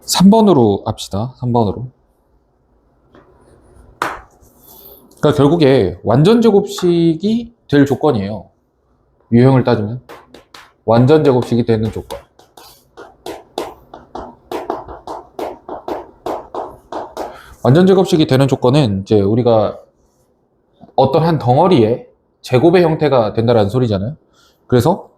3번으로 합시다. 3번으로. 그러니까 결국에 완전 제곱식이 될 조건이에요. 유형을 따지면 완전 제곱식이 되는 조건. 완전 제곱식이 되는 조건은 이제 우리가 어떤 한 덩어리에 제곱의 형태가 된다라는 소리잖아요. 그래서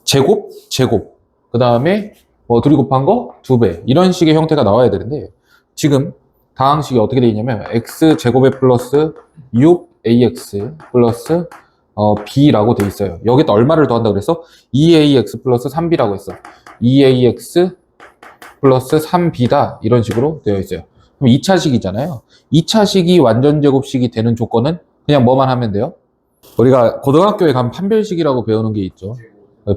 제곱, 제곱, 그 다음에 뭐 둘이 곱한 거 2배 이런 식의 형태가 나와야 되는데 지금 다항식이 어떻게 되어 있냐면 x 제곱에 플러스 6ax 플러스 b라고 되어 있어요. 여기다 얼마를 더한다 그래서 2ax 플러스 3b라고 했어. 2ax 플러스 3b다 이런 식으로 되어 있어요. 그럼 2차식이잖아요. 2차식이 완전 제곱식이 되는 조건은 그냥 뭐만 하면 돼요? 우리가 고등학교에 가면 판별식이라고 배우는 게 있죠.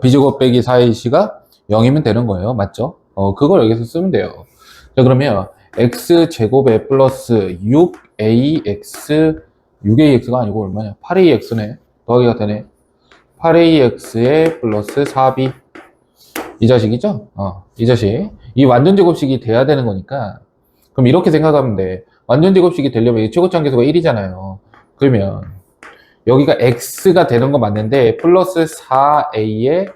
b제곱 빼기 4ac가 0이면 되는 거예요. 맞죠? 그걸 여기서 쓰면 돼요. 자, 그러면 x제곱에 플러스 6ax 6ax가 아니고 얼마냐? 8ax네. 더하기가 되네. 8ax에 플러스 4b 이 자식이죠? 이 자식. 이 완전 제곱식이 돼야 되는 거니까 그럼 이렇게 생각하면 돼. 완전 제곱식이 되려면 이 최고차 함계수가 1이잖아요. 그러면 여기가 x가 되는 거 맞는데 플러스 4a의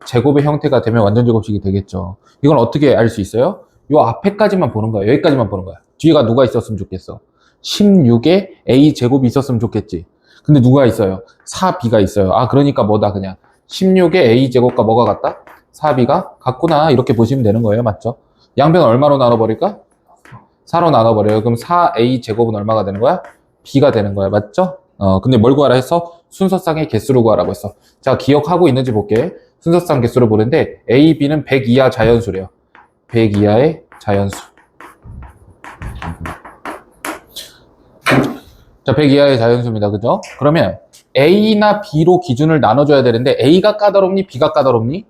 제곱의 형태가 되면 완전 제곱식이 되겠죠. 이건 어떻게 알 수 있어요? 요 앞에까지만 보는 거야. 여기까지만 보는 거야. 뒤에가 누가 있었으면 좋겠어? 16에 a 제곱이 있었으면 좋겠지. 근데 누가 있어요? 4b가 있어요. 그러니까 뭐다 그냥 16에 a 제곱과 뭐가 같다? 4b가 같구나 이렇게 보시면 되는 거예요. 맞죠? 양변을 얼마로 나눠버릴까? 4로 나눠버려요. 그럼 4a 제곱은 얼마가 되는 거야? b가 되는 거야. 맞죠? 근데 뭘 구하라 해서 순서상의 개수를 구하라고 했어. 자, 기억하고 있는지 볼게. 순서상 개수를 보는데 a, b는 100 이하 자연수래요. 100 이하의 자연수. 자, 100 이하의 자연수입니다. 그죠? 그러면 a나 b로 기준을 나눠줘야 되는데 a가 까다롭니? b가 까다롭니?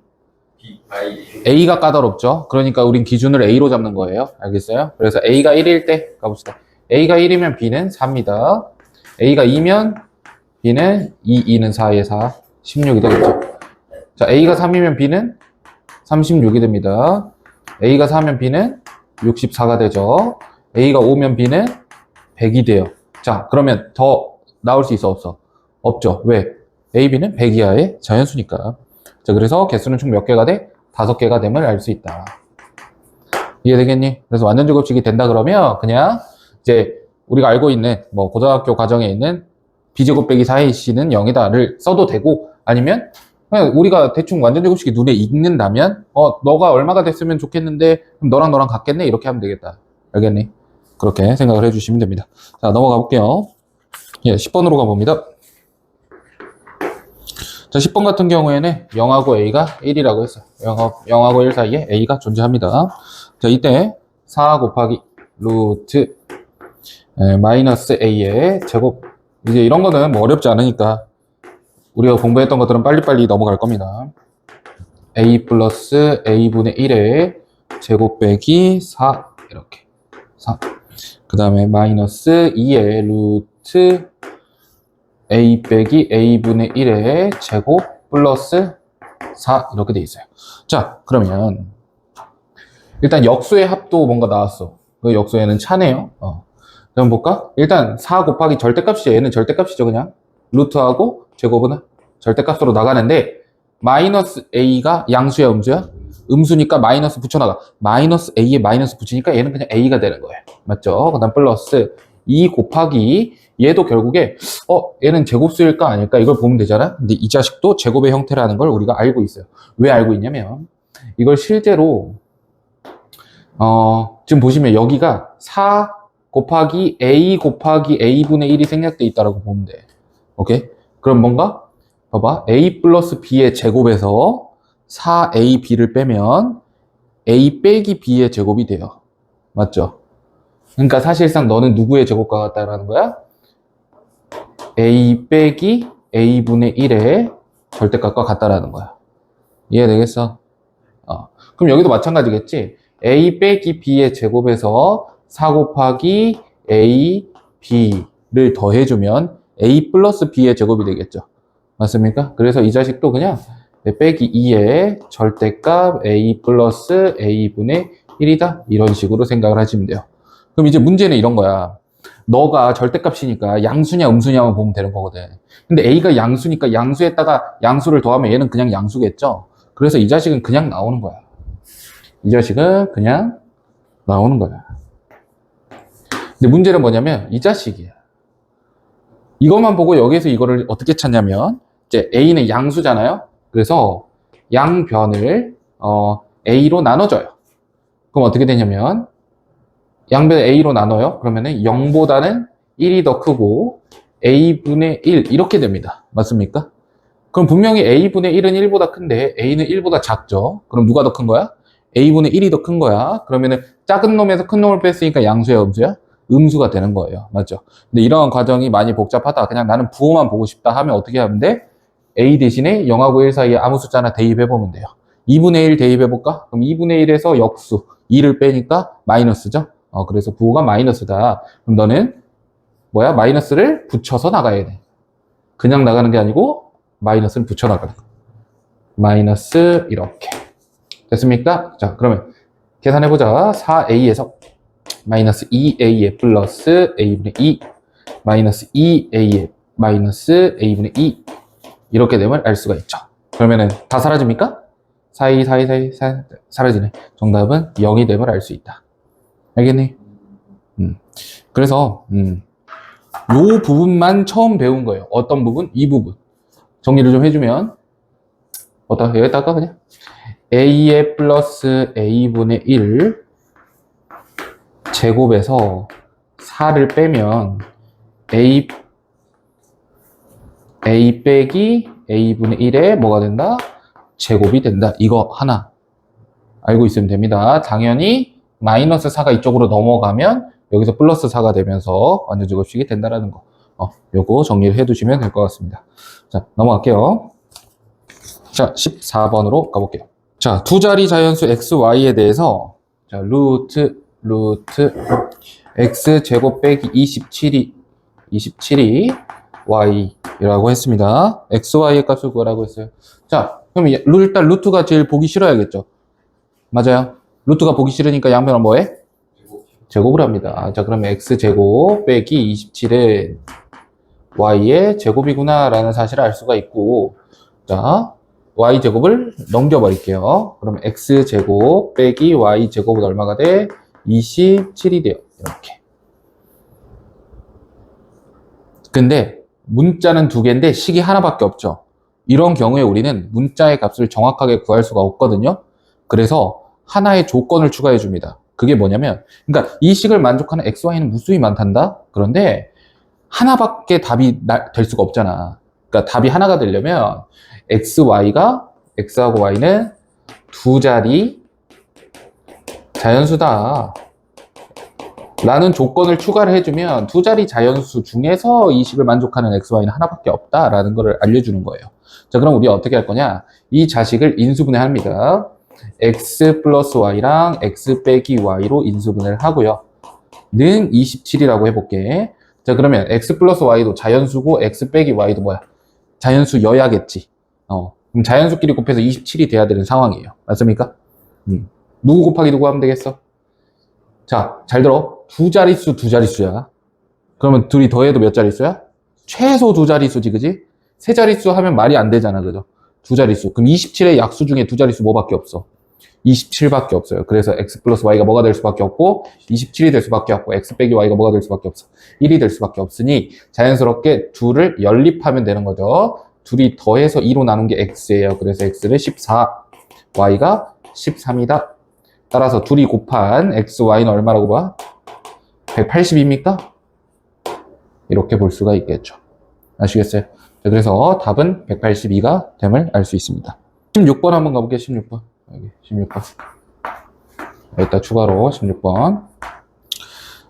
A가 까다롭죠. 그러니까 우린 기준을 A로 잡는 거예요. 알겠어요? 그래서 A가 1일 때 가봅시다. A가 1이면 B는 4입니다. A가 2면 B는 2는 4에 4, 16이 되겠죠. 자, A가 3이면 B는 36이 됩니다. A가 4면 B는 64가 되죠. A가 5면 B는 100이 돼요. 자, 그러면 더 나올 수 있어, 없어? 없죠. 왜? A, B는 100 이하의 자연수니까. 자, 그래서 개수는 총 몇 개가 돼? 5개가 됨을 알 수 있다. 이해되겠니? 그래서 완전 제곱식이 된다 그러면 그냥 이제 우리가 알고 있는 뭐 고등학교 과정에 있는 b제곱 빼기 4ac는 0이다를 써도 되고 아니면 그냥 우리가 대충 완전 제곱식이 눈에 익는다면 너가 얼마가 됐으면 좋겠는데 그럼 너랑 같겠네 이렇게 하면 되겠다. 알겠니? 그렇게 생각을 해주시면 됩니다. 자, 넘어가 볼게요. 예, 10번으로 가봅니다. 자, 10번 같은 경우에는 0하고 A가 1이라고 했어요. 0하고 1 사이에 A가 존재합니다. 자, 이때 4 곱하기 루트 마이너스 A의 제곱. 이제 이런 거는 뭐 어렵지 않으니까 우리가 공부했던 것들은 빨리빨리 넘어갈 겁니다. A 플러스 A분의 1의 제곱 빼기 4 이렇게 4. 그 다음에 마이너스 2의 루트 A 빼기 A분의 1의 제곱 플러스 4 이렇게 돼 있어요. 자, 그러면 일단 역수의 합도 뭔가 나왔어. 그 역수에는 차네요. 그럼 볼까? 일단 4 곱하기 절대값이죠. 얘는 절대값이죠. 그냥 루트하고 제곱은 절대값으로 나가는데 마이너스 A가 양수야 음수야? 음수니까 마이너스 붙여나가. 마이너스 A에 마이너스 붙이니까 얘는 그냥 A가 되는 거예요. 맞죠? 그 다음 플러스 2 곱하기 얘도 결국에 얘는 제곱수일까 아닐까 이걸 보면 되잖아. 근데 이 자식도 제곱의 형태라는 걸 우리가 알고 있어요. 왜 알고 있냐면 이걸 실제로 지금 보시면 여기가 4 곱하기 A 곱하기 A분의 1이 생략돼 있다라고 보면 돼. 오케이? 그럼 뭔가 봐봐. A 플러스 B의 제곱에서 4AB를 빼면 A 빼기 B의 제곱이 돼요. 맞죠? 그러니까 사실상 너는 누구의 제곱과 같다라는 거야? A 빼기 A분의 1의 절대값과 같다라는 거야. 이해되겠어? 그럼 여기도 마찬가지겠지? A 빼기 B의 제곱에서 4 곱하기 A, B를 더해주면 A 플러스 B의 제곱이 되겠죠. 맞습니까? 그래서 이 자식도 그냥 빼기 2의 절대값 A 플러스 A분의 1이다 이런 식으로 생각을 하시면 돼요. 그럼 이제 문제는 이런 거야. 너가 절대값이니까 양수냐 음수냐만 보면 되는 거거든. 근데 A가 양수니까 양수에다가 양수를 더하면 얘는 그냥 양수겠죠. 그래서 이 자식은 그냥 나오는 거야. 이 자식은 그냥 나오는 거야. 근데 문제는 뭐냐면 이 자식이야. 이것만 보고 여기서 이거를 어떻게 찾냐면 이제 A는 양수잖아요. 그래서 양변을 A로 나눠줘요. 그럼 어떻게 되냐면 양변을 A로 나눠요. 그러면은 0보다는 1이 더 크고 A분의 1 이렇게 됩니다. 맞습니까? 그럼 분명히 A분의 1은 1보다 큰데 A는 1보다 작죠. 그럼 누가 더 큰 거야? A분의 1이 더 큰 거야. 그러면은 작은 놈에서 큰 놈을 뺐으니까 양수야 음수야? 음수가 되는 거예요. 맞죠? 근데 이러한 과정이 많이 복잡하다. 그냥 나는 부호만 보고 싶다 하면 어떻게 하면 돼? A 대신에 0하고 1 사이에 아무 숫자 하나 대입해보면 돼요. 2분의 1 대입해볼까? 그럼 2분의 1에서 역수 2를 빼니까 마이너스죠? 그래서 부호가 마이너스다. 그럼 너는 뭐야? 마이너스를 붙여서 나가야 돼. 그냥 나가는 게 아니고 마이너스를 붙여 나가는 거. 마이너스 이렇게. 됐습니까? 자, 그러면 계산해보자. 4A에서 마이너스 2A에 플러스 A분의 2 마이너스 2A에 마이너스 A분의 2 이렇게 되면 알 수가 있죠. 그러면은 다 사라집니까? 4, 사라지네. 정답은 0이 되면 알 수 있다. 알겠니? 그래서 요 부분만 처음 배운 거예요. 어떤 부분? 이 부분. 정리를 좀 해주면 여기다가 그냥 A에 플러스 A분의 1 제곱에서 4를 빼면 A 빼기 A분의 1에 뭐가 된다? 제곱이 된다. 이거 하나 알고 있으면 됩니다. 당연히 마이너스 4가 이쪽으로 넘어가면 여기서 플러스 4가 되면서 완전제곱식이 된다라는 거. 요거 정리를 해두시면 될 것 같습니다. 자, 넘어갈게요. 자, 14번으로 가볼게요. 자, 두 자리 자연수 x, y에 대해서 자, 루트 x 제곱 빼기 27이 y라고 했습니다. x, y의 값을 구하라고 했어요. 자, 그럼 일단 루트가 제일 보기 싫어야겠죠. 맞아요. 루트가 보기 싫으니까 양변은 뭐해? 제곱을 합니다. 자, 그러면 x제곱 빼기 27은 y의 제곱이구나 라는 사실을 알 수가 있고, 자, y제곱을 넘겨버릴게요. 그럼 x제곱 빼기 y제곱은 얼마가 돼? 27이 돼요. 이렇게. 근데 문자는 두 개인데 식이 하나밖에 없죠. 이런 경우에 우리는 문자의 값을 정확하게 구할 수가 없거든요. 그래서 하나의 조건을 추가해 줍니다. 그게 뭐냐면, 그러니까 이 식을 만족하는 x, y는 무수히 많단다? 그런데 하나밖에 답이 될 수가 없잖아. 그러니까 답이 하나가 되려면 x하고 y는 두 자리 자연수다 라는 조건을 추가를 해주면 두 자리 자연수 중에서 이 식을 만족하는 x, y는 하나밖에 없다라는 것을 알려주는 거예요. 자, 그럼 우리 어떻게 할 거냐? 이 자식을 인수분해합니다. x 플러스 y랑 x 빼기 y로 인수분해를 하고요. 는 27이라고 해볼게. 자, 그러면 x 플러스 y도 자연수고 x 빼기 y도 뭐야? 자연수여야겠지. 그럼 자연수끼리 곱해서 27이 돼야 되는 상황이에요. 맞습니까? 누구 곱하기 누구 하면 되겠어? 자, 잘 들어. 두 자릿수야. 그러면 둘이 더해도 몇 자릿수야? 최소 두 자릿수지, 그지? 세 자릿수 하면 말이 안 되잖아, 그죠? 두 자릿수. 그럼 27의 약수 중에 두 자릿수 뭐밖에 없어? 27밖에 없어요. 그래서 x 플러스 y가 뭐가 될 수밖에 없고 27이 될 수밖에 없고 x 빼기 y가 뭐가 될 수밖에 없어? 1이 될 수밖에 없으니 자연스럽게 둘을 연립하면 되는 거죠. 둘이 더해서 2로 나눈 게 x예요. 그래서 x는 14, y가 13이다. 따라서 둘이 곱한 x, y는 얼마라고 봐? 180입니까? 이렇게 볼 수가 있겠죠. 아시겠어요? 자, 그래서 답은 182가 됨을 알 수 있습니다. 16번 한번 가볼게요. 16번. 여기 16번. 여기다 추가로 16번.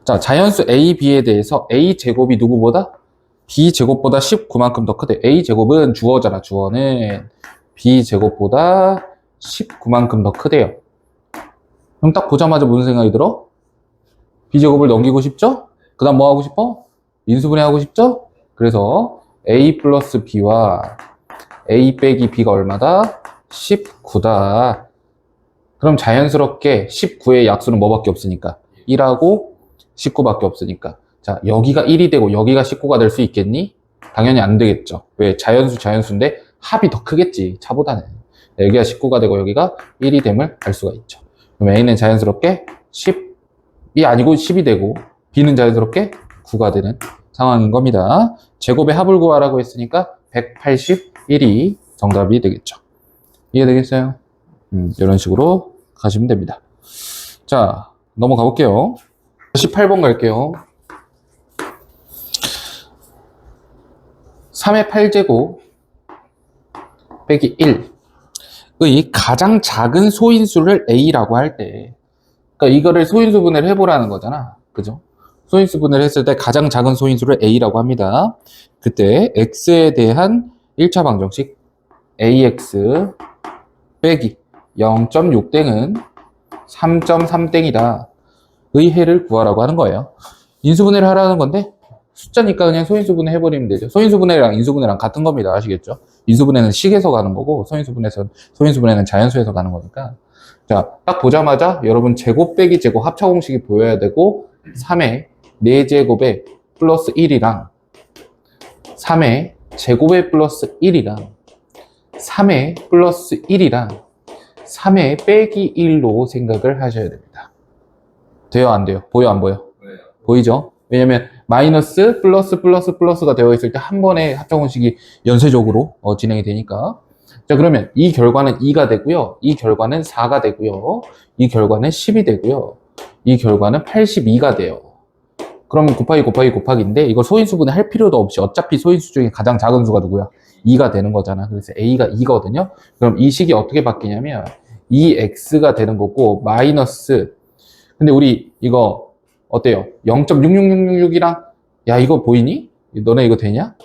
자, 자연수 a, b에 대해서 a 제곱이 누구보다? b 제곱보다 19만큼 더 크대. a 제곱은 주어잖아. 주어는 b 제곱보다 19만큼 더 크대요. 그럼 딱 보자마자 무슨 생각이 들어? b 제곱을 넘기고 싶죠? 그 다음 뭐 하고 싶어? 인수분해 하고 싶죠? 그래서 a 플러스 b와 a 빼기 b가 얼마다? 19다. 그럼 자연스럽게 19의 약수는 뭐밖에 없으니까 1하고 19밖에 없으니까 자 여기가 1이 되고 여기가 19가 될 수 있겠니? 당연히 안 되겠죠. 왜? 자연수인데 합이 더 크겠지 차보다는. 여기가 19가 되고 여기가 1이 됨을 알 수가 있죠. 그럼 A는 자연스럽게 10이 아니고 10이 되고 B는 자연스럽게 9가 되는 상황인 겁니다. 제곱의 합을 구하라고 했으니까 181이 정답이 되겠죠. 이해되겠어요? 이런 식으로 가시면 됩니다. 자, 넘어가 볼게요. 18번 갈게요. 3의 8제곱 빼기 1의 가장 작은 소인수를 A라고 할 때, 그러니까 이거를 소인수 분해를 해보라는 거잖아. 그죠? 소인수 분해를 했을 때 가장 작은 소인수를 A라고 합니다. 그때 X에 대한 1차 방정식 AX 빼기 0.6땡은 3.3땡이다. 의 해를 구하라고 하는 거예요. 인수분해를 하라는 건데 숫자니까 그냥 소인수분해 해버리면 되죠. 소인수분해랑 인수분해랑 같은 겁니다. 아시겠죠? 인수분해는 식에서 가는 거고 소인수분해는 자연수에서 가는 거니까. 자, 딱 보자마자 여러분 제곱 빼기 제곱 합차 공식이 보여야 되고 3의 4제곱에 플러스 1이랑 3의 제곱에 플러스 1이랑 3의 플러스 1이랑 3의 빼기 1로 생각을 하셔야 됩니다. 돼요? 안 돼요? 보여? 안 보여? 보이죠? 왜냐면 마이너스 플러스가 되어 있을 때 한 번에 합차공식이 연쇄적으로 진행이 되니까. 자, 그러면 이 결과는 2가 되고요. 이 결과는 4가 되고요. 이 결과는 10이 되고요. 이 결과는 82가 돼요. 그러면 곱하기인데 이거 소인수분해 할 필요도 없이 어차피 소인수 중에 가장 작은 수가 누구야? 2가 되는 거잖아. 그래서 A가 2거든요. 그럼 이 식이 어떻게 바뀌냐면 2X가 되는 거고 마이너스, 근데 우리 이거 어때요? 0.66666이랑 야 이거 보이니? 너네 이거 되냐?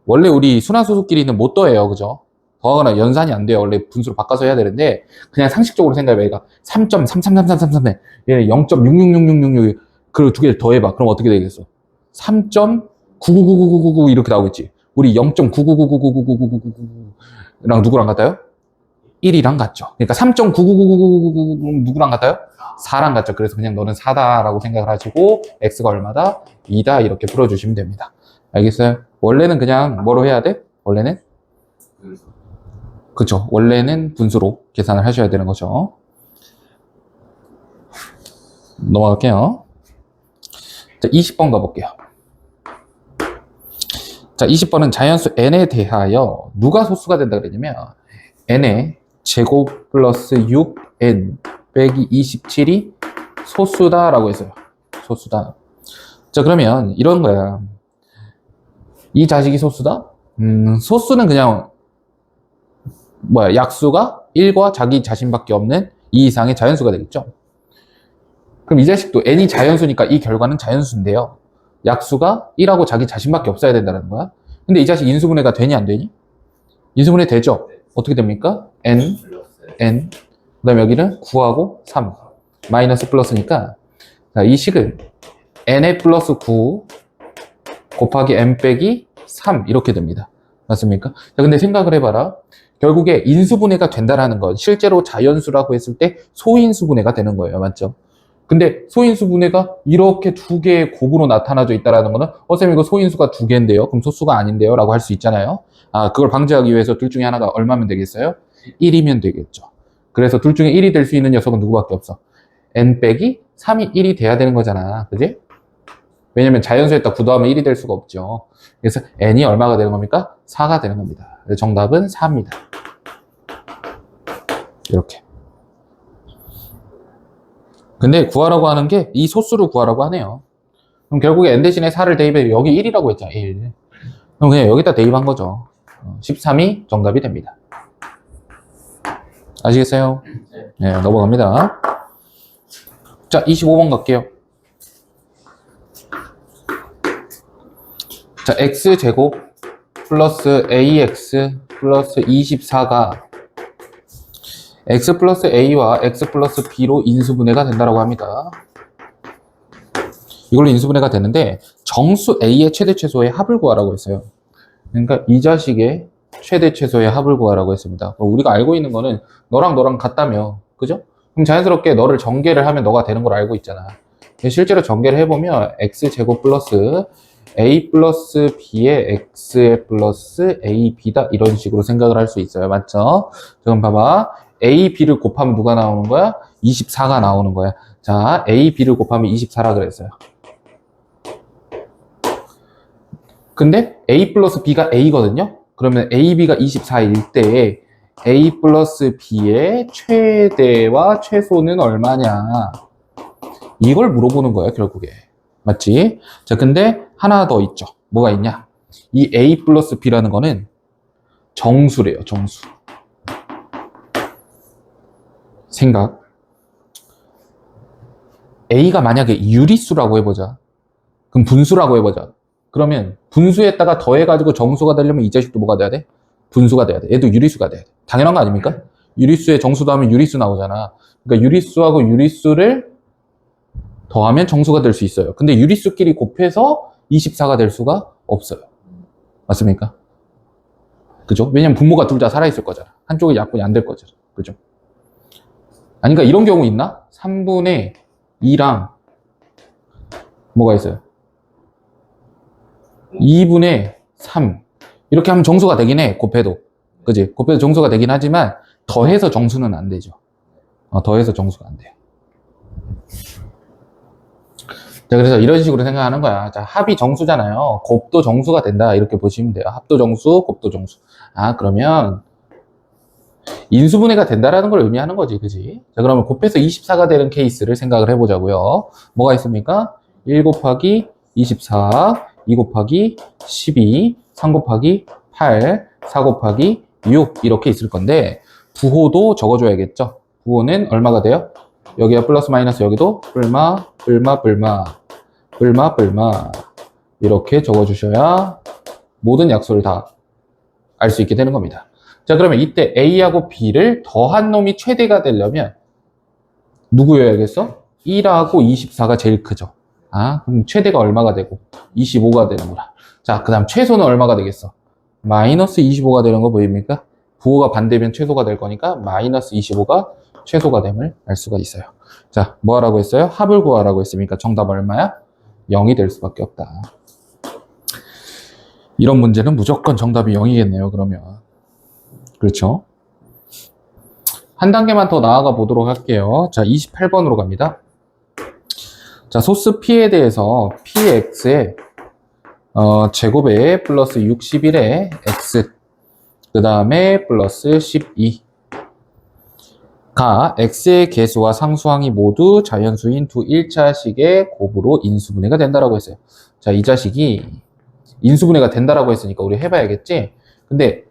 원래 우리 순환소수끼리는 못 더해요. 그죠? 더하거나 연산이 안 돼요. 원래 분수로 바꿔서 해야 되는데 그냥 상식적으로 생각해봐. 얘가 3.3333333 얘는 0.6666666 그리고 두 개를 더해봐. 그럼 어떻게 되겠어? 3.9999999 이렇게 나오겠지. 우리 0.999999999랑 누구랑 같아요? 1이랑 같죠. 그러니까 3.9999999 누구랑 같아요? 4랑 같죠. 그래서 그냥 너는 4다라고 생각을 하시고 x가 얼마다? 2다 이렇게 풀어주시면 됩니다. 알겠어요? 원래는 그냥 뭐로 해야 돼? 원래는? 그쵸. 원래는 분수로 계산을 하셔야 되는 거죠. 넘어갈게요. 자, 20번 가볼게요. 자, 20번은 자연수 n에 대하여 누가 소수가 된다 그랬냐면 n의 제곱 플러스 6n 빼기 27이 소수다라고 했어요. 소수다. 자, 그러면 이런 거야. 이 자식이 소수다? 소수는 그냥 뭐야, 약수가 1과 자기 자신밖에 없는 2 이상의 자연수가 되겠죠. 그럼 이 자식도 n이 자연수니까 이 결과는 자연수인데요. 약수가 1하고 자기 자신밖에 없어야 된다는 거야. 근데 이 자식 인수분해가 되니 안 되니? 인수분해 되죠? 어떻게 됩니까? n, 그 다음에 여기는 9하고 3, 마이너스 플러스니까 자, 이 식은 n의 플러스 9 곱하기 n 빼기 3 이렇게 됩니다. 맞습니까? 자, 근데 생각을 해봐라. 결국에 인수분해가 된다라는 건 실제로 자연수라고 했을 때 소인수분해가 되는 거예요. 맞죠? 근데 소인수분해가 이렇게 두 개의 곱으로 나타나져 있다는 거는 쌤 이거 소인수가 두 개인데요. 그럼 소수가 아닌데요? 라고 할 수 있잖아요. 아, 그걸 방지하기 위해서 둘 중에 하나가 얼마면 되겠어요? 1이면 되겠죠. 그래서 둘 중에 1이 될 수 있는 녀석은 누구밖에 없어? n 빼기 3이 1이 돼야 되는 거잖아. 그지? 왜냐면 자연수에다 9 더하면 1이 될 수가 없죠. 그래서 n이 얼마가 되는 겁니까? 4가 되는 겁니다. 그래서 정답은 4입니다. 이렇게. 근데 구하라고 하는 게 이 소수를 구하라고 하네요. 그럼 결국에 n 대신에 4를 대입해 여기 1이라고 했잖아. 1. 그럼 그냥 여기다 대입한 거죠. 13이 정답이 됩니다. 아시겠어요? 네, 넘어갑니다. 자, 25번 갈게요. 자, x제곱 플러스 ax 플러스 24가 x 플러스 a와 x 플러스 b로 인수분해가 된다고 합니다. 이걸로 인수분해가 되는데 정수 a의 최대 최소의 합을 구하라고 했어요. 그러니까 이 자식의 최대 최소의 합을 구하라고 했습니다. 우리가 알고 있는 거는 너랑 너랑 같다며, 그죠? 그럼 자연스럽게 너를 전개를 하면 너가 되는 걸 알고 있잖아. 실제로 전개를 해보면 x제곱 플러스 a 플러스 b의 x 플러스 ab다 이런 식으로 생각을 할 수 있어요. 맞죠? 그럼 봐봐. a, b를 곱하면 누가 나오는 거야? 24가 나오는 거야. 자, a, b를 곱하면 24라 그랬어요. 근데 a 플러스 b가 a거든요? 그러면 a, b가 24일 때 a 플러스 b의 최대와 최소는 얼마냐? 이걸 물어보는 거예요, 결국에. 맞지? 자, 근데 하나 더 있죠. 뭐가 있냐? 이 a 플러스 b라는 거는 정수래요, 정수. 생각. a가 만약에 유리수라고 해보자. 그럼 분수라고 해보자. 그러면 분수에다가 더해가지고 정수가 되려면 이 자식도 뭐가 돼야 돼? 분수가 돼야 돼. 얘도 유리수가 돼야 돼. 당연한 거 아닙니까? 유리수에 정수도 하면 유리수 나오잖아. 그러니까 유리수하고 유리수를 더하면 정수가 될 수 있어요. 근데 유리수끼리 곱해서 24가 될 수가 없어요. 맞습니까? 그죠? 왜냐면 분모가 둘 다 살아있을 거잖아. 한쪽이 약분이 안 될 거잖아. 그죠? 아니, 그러니까 이런 경우 있나? 3분의 2랑 뭐가 있어요? 2분의 3. 이렇게 하면 정수가 되긴 해, 곱해도. 그지? 곱해도 정수가 되긴 하지만 더해서 정수는 안 되죠. 더해서 정수가 안 돼요. 자, 그래서 이런 식으로 생각하는 거야. 자, 합이 정수잖아요. 곱도 정수가 된다. 이렇게 보시면 돼요. 합도 정수, 곱도 정수. 아, 그러면 인수분해가 된다라는 걸 의미하는 거지. 그지? 자, 그러면 곱해서 24가 되는 케이스를 생각을 해보자고요. 뭐가 있습니까? 1 곱하기 24, 2 곱하기 12, 3 곱하기 8, 4 곱하기 6 이렇게 있을 건데 부호도 적어줘야겠죠. 부호는 얼마가 돼요? 여기가 플러스 마이너스 여기도 뿔마 이렇게 적어주셔야 모든 약수를 다 알 수 있게 되는 겁니다. 자, 그러면 이때 A하고 B를 더한 놈이 최대가 되려면 누구여야겠어? 1하고 24가 제일 크죠. 아, 그럼 최대가 얼마가 되고 25가 되는구나. 자, 그 다음 최소는 얼마가 되겠어? 마이너스 25가 되는 거 보입니까? 부호가 반대면 최소가 될 거니까 마이너스 25가 최소가 됨을 알 수가 있어요. 자, 뭐 하라고 했어요? 합을 구하라고 했으니까 정답 얼마야? 0이 될 수밖에 없다. 이런 문제는 무조건 정답이 0이겠네요, 그러면. 그렇죠? 한 단계만 더 나아가 보도록 할게요. 자, 28번으로 갑니다. 자, 소스 P에 대해서 Px의 제곱에 플러스 61에 X 그 다음에 플러스 12 가 X의 개수와 상수항이 모두 자연수인 두 1차식의 곱으로 인수분해가 된다라고 했어요. 자, 이 자식이 인수분해가 된다라고 했으니까 우리 해봐야겠지? 근데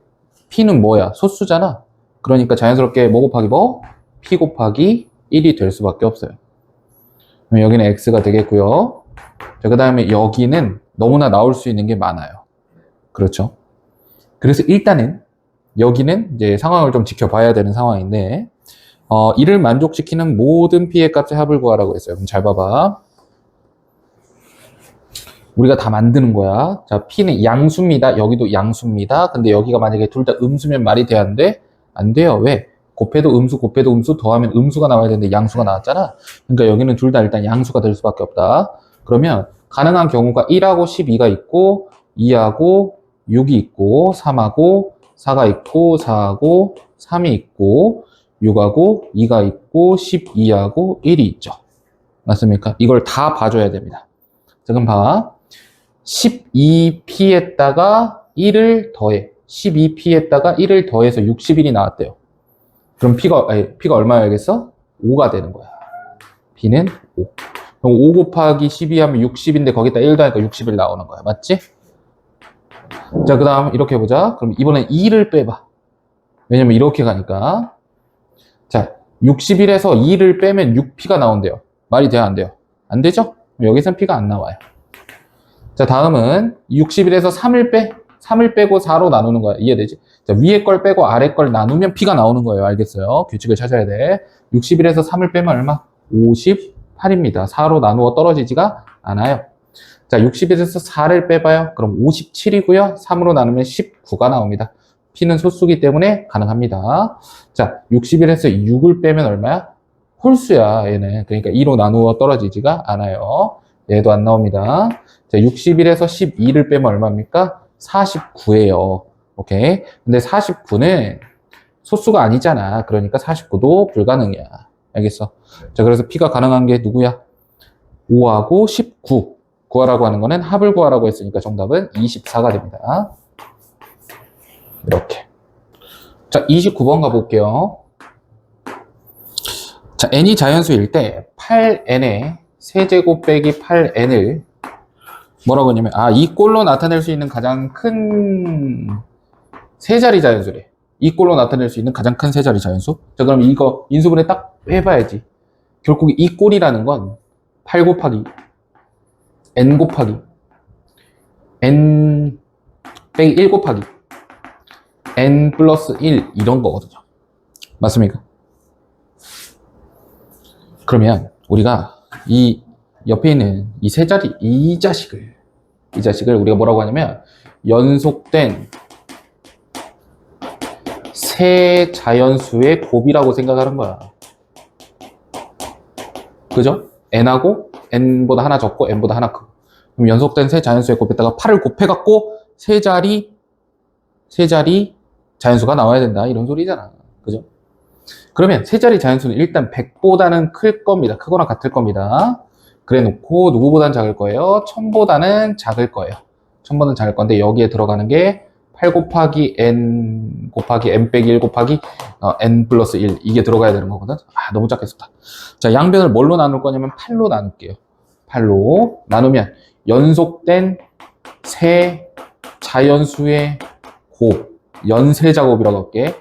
P는 뭐야? 소수잖아? 그러니까 자연스럽게 뭐 곱하기 뭐? P 곱하기 1이 될 수밖에 없어요. 그럼 여기는 X가 되겠고요. 자, 그 다음에 여기는 너무나 나올 수 있는 게 많아요. 그렇죠? 그래서 일단은 여기는 이제 상황을 좀 지켜봐야 되는 상황인데 이를 만족시키는 모든 P의 값의 합을 구하라고 했어요. 그럼 잘 봐봐. 우리가 다 만드는 거야. 자, P는 양수입니다. 여기도 양수입니다. 근데 여기가 만약에 둘 다 음수면 말이 돼야 하는데 안 돼요. 왜? 곱해도 음수, 곱해도 음수, 더하면 음수가 나와야 되는데 양수가 나왔잖아. 그러니까 여기는 둘 다 일단 양수가 될 수밖에 없다. 그러면 가능한 경우가 1하고 12가 있고 2하고 6이 있고 3하고 4가 있고 4하고 3이 있고 6하고 2가 있고 12하고 1이 있죠. 맞습니까? 이걸 다 봐줘야 됩니다. 자, 그럼 봐. 12P에다가 1을 더해. 12P에다가 1을 더해서 61이 나왔대요. 그럼 P가 얼마야겠어? 5가 되는 거야. P는 5. 그럼 5 곱하기 12 하면 60인데 거기다 1 더하니까 61 나오는 거야. 맞지? 자, 그 다음 이렇게 해보자. 그럼 이번엔 2를 빼봐. 왜냐면 이렇게 가니까. 자, 61에서 2를 빼면 6P가 나온대요. 말이 돼야 안 돼요? 안 되죠? 여기선 P가 안 나와요. 자, 다음은 61에서 3을 빼. 3을 빼고 4로 나누는 거야. 이해되지? 자, 위에 걸 빼고 아래 걸 나누면 P가 나오는 거예요. 알겠어요? 규칙을 찾아야 돼. 61에서 3을 빼면 얼마? 58입니다. 4로 나누어 떨어지지가 않아요. 자, 61에서 4를 빼봐요. 그럼 57이고요. 3으로 나누면 19가 나옵니다. P는 소수기 때문에 가능합니다. 자, 61에서 6을 빼면 얼마야? 홀수야, 얘는. 그러니까 2로 나누어 떨어지지가 않아요. 얘도 안 나옵니다. 자, 61에서 12를 빼면 얼마입니까? 49예요. 오케이. 근데 49는 소수가 아니잖아. 그러니까 49도 불가능이야. 알겠어? 자, 그래서 P가 가능한 게 누구야? 5하고 19. 구하라고 하는 거는 합을 구하라고 했으니까 정답은 24가 됩니다. 이렇게. 자, 29번 가볼게요. 자, n이 자연수일 때 8n의 세제곱 빼기 8n을 뭐라고 하냐면, 이 꼴로 나타낼 수 있는 가장 큰 세 자리 자연수래. 이 꼴로 나타낼 수 있는 가장 큰 세 자리 자연수. 자, 그럼 이거 인수분해 딱 해봐야지. 결국 이 꼴이라는 건 8 곱하기 n 곱하기 n 빼기 1 곱하기 n 플러스 1 이런 거거든요. 맞습니까? 그러면 우리가 이 옆에 있는 이 세 자리 이 자식을 우리가 뭐라고 하냐면 연속된 세 자연수의 곱이라고 생각하는 거야. 그죠? n하고 n보다 하나 적고 n보다 하나 크고. 그럼 연속된 세 자연수의 곱에다가 8을 곱해갖고 세 자리 자연수가 나와야 된다. 이런 소리잖아. 그죠? 그러면 세 자리 자연수는 일단 100보다는 클 겁니다. 크거나 같을 겁니다. 그래 놓고 누구보다는 작을 거예요? 1000보다는 작을 거예요. 1000보다는 작을 건데 여기에 들어가는 게 8 곱하기 n 곱하기 n 빼기 1 곱하기 n 플러스 1 이게 들어가야 되는 거거든. 너무 작겠었다. 자, 양변을 뭘로 나눌 거냐면 8로 나눌게요. 8로 나누면 연속된 세 자연수의 곱 연세자곱이라고 할게.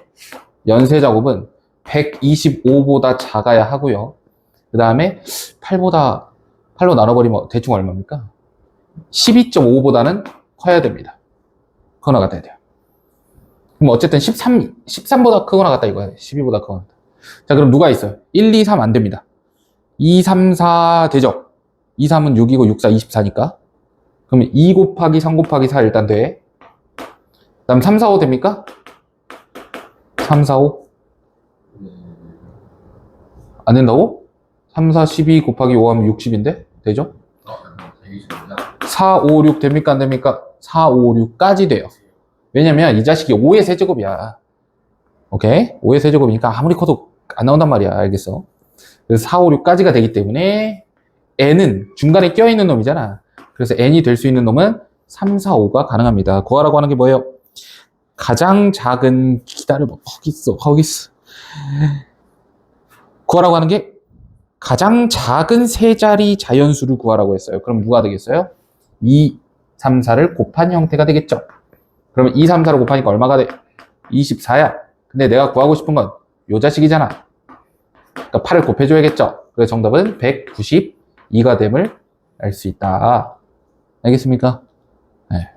연세자곱은 125보다 작아야 하고요. 그 다음에 8로 나눠버리면 대충 얼마입니까? 12.5보다는 커야 됩니다. 크거나 같아야 돼요. 그럼 어쨌든 13보다 크거나 같다 이거야. 12보다 크거나 같다. 자, 그럼 누가 있어요? 1, 2, 3 안 됩니다. 2, 3, 4 되죠? 2, 3은 6이고 6, 4, 24니까. 그러면 2 곱하기 3 곱하기 4 일단 돼. 그 다음 3, 4, 5 됩니까? 3, 4, 5? 안 된다고? 3, 4, 12 곱하기 5 하면 60인데? 되죠? 4, 5, 6 됩니까? 안 됩니까? 4, 5, 6까지 돼요. 왜냐면 이 자식이 5의 세제곱이야. 오케이? 5의 세제곱이니까 아무리 커도 안 나온단 말이야. 알겠어? 그래서 4, 5, 6까지가 되기 때문에 n은 중간에 껴있는 놈이잖아. 그래서 n이 될 수 있는 놈은 3, 4, 5가 가능합니다. 구하라고 하는 게 뭐예요? 가장 작은 기다려봐. 거기 있어. 구하라고 하는 게 가장 작은 세 자리 자연수를 구하라고 했어요. 그럼 누가 되겠어요? 2, 3, 4를 곱한 형태가 되겠죠. 그러면 2, 3, 4를 곱하니까 얼마가 돼? 24야. 근데 내가 구하고 싶은 건 요 자식이잖아. 그러니까 8을 곱해줘야겠죠. 그래서 정답은 192가 됨을 알 수 있다. 알겠습니까? 네.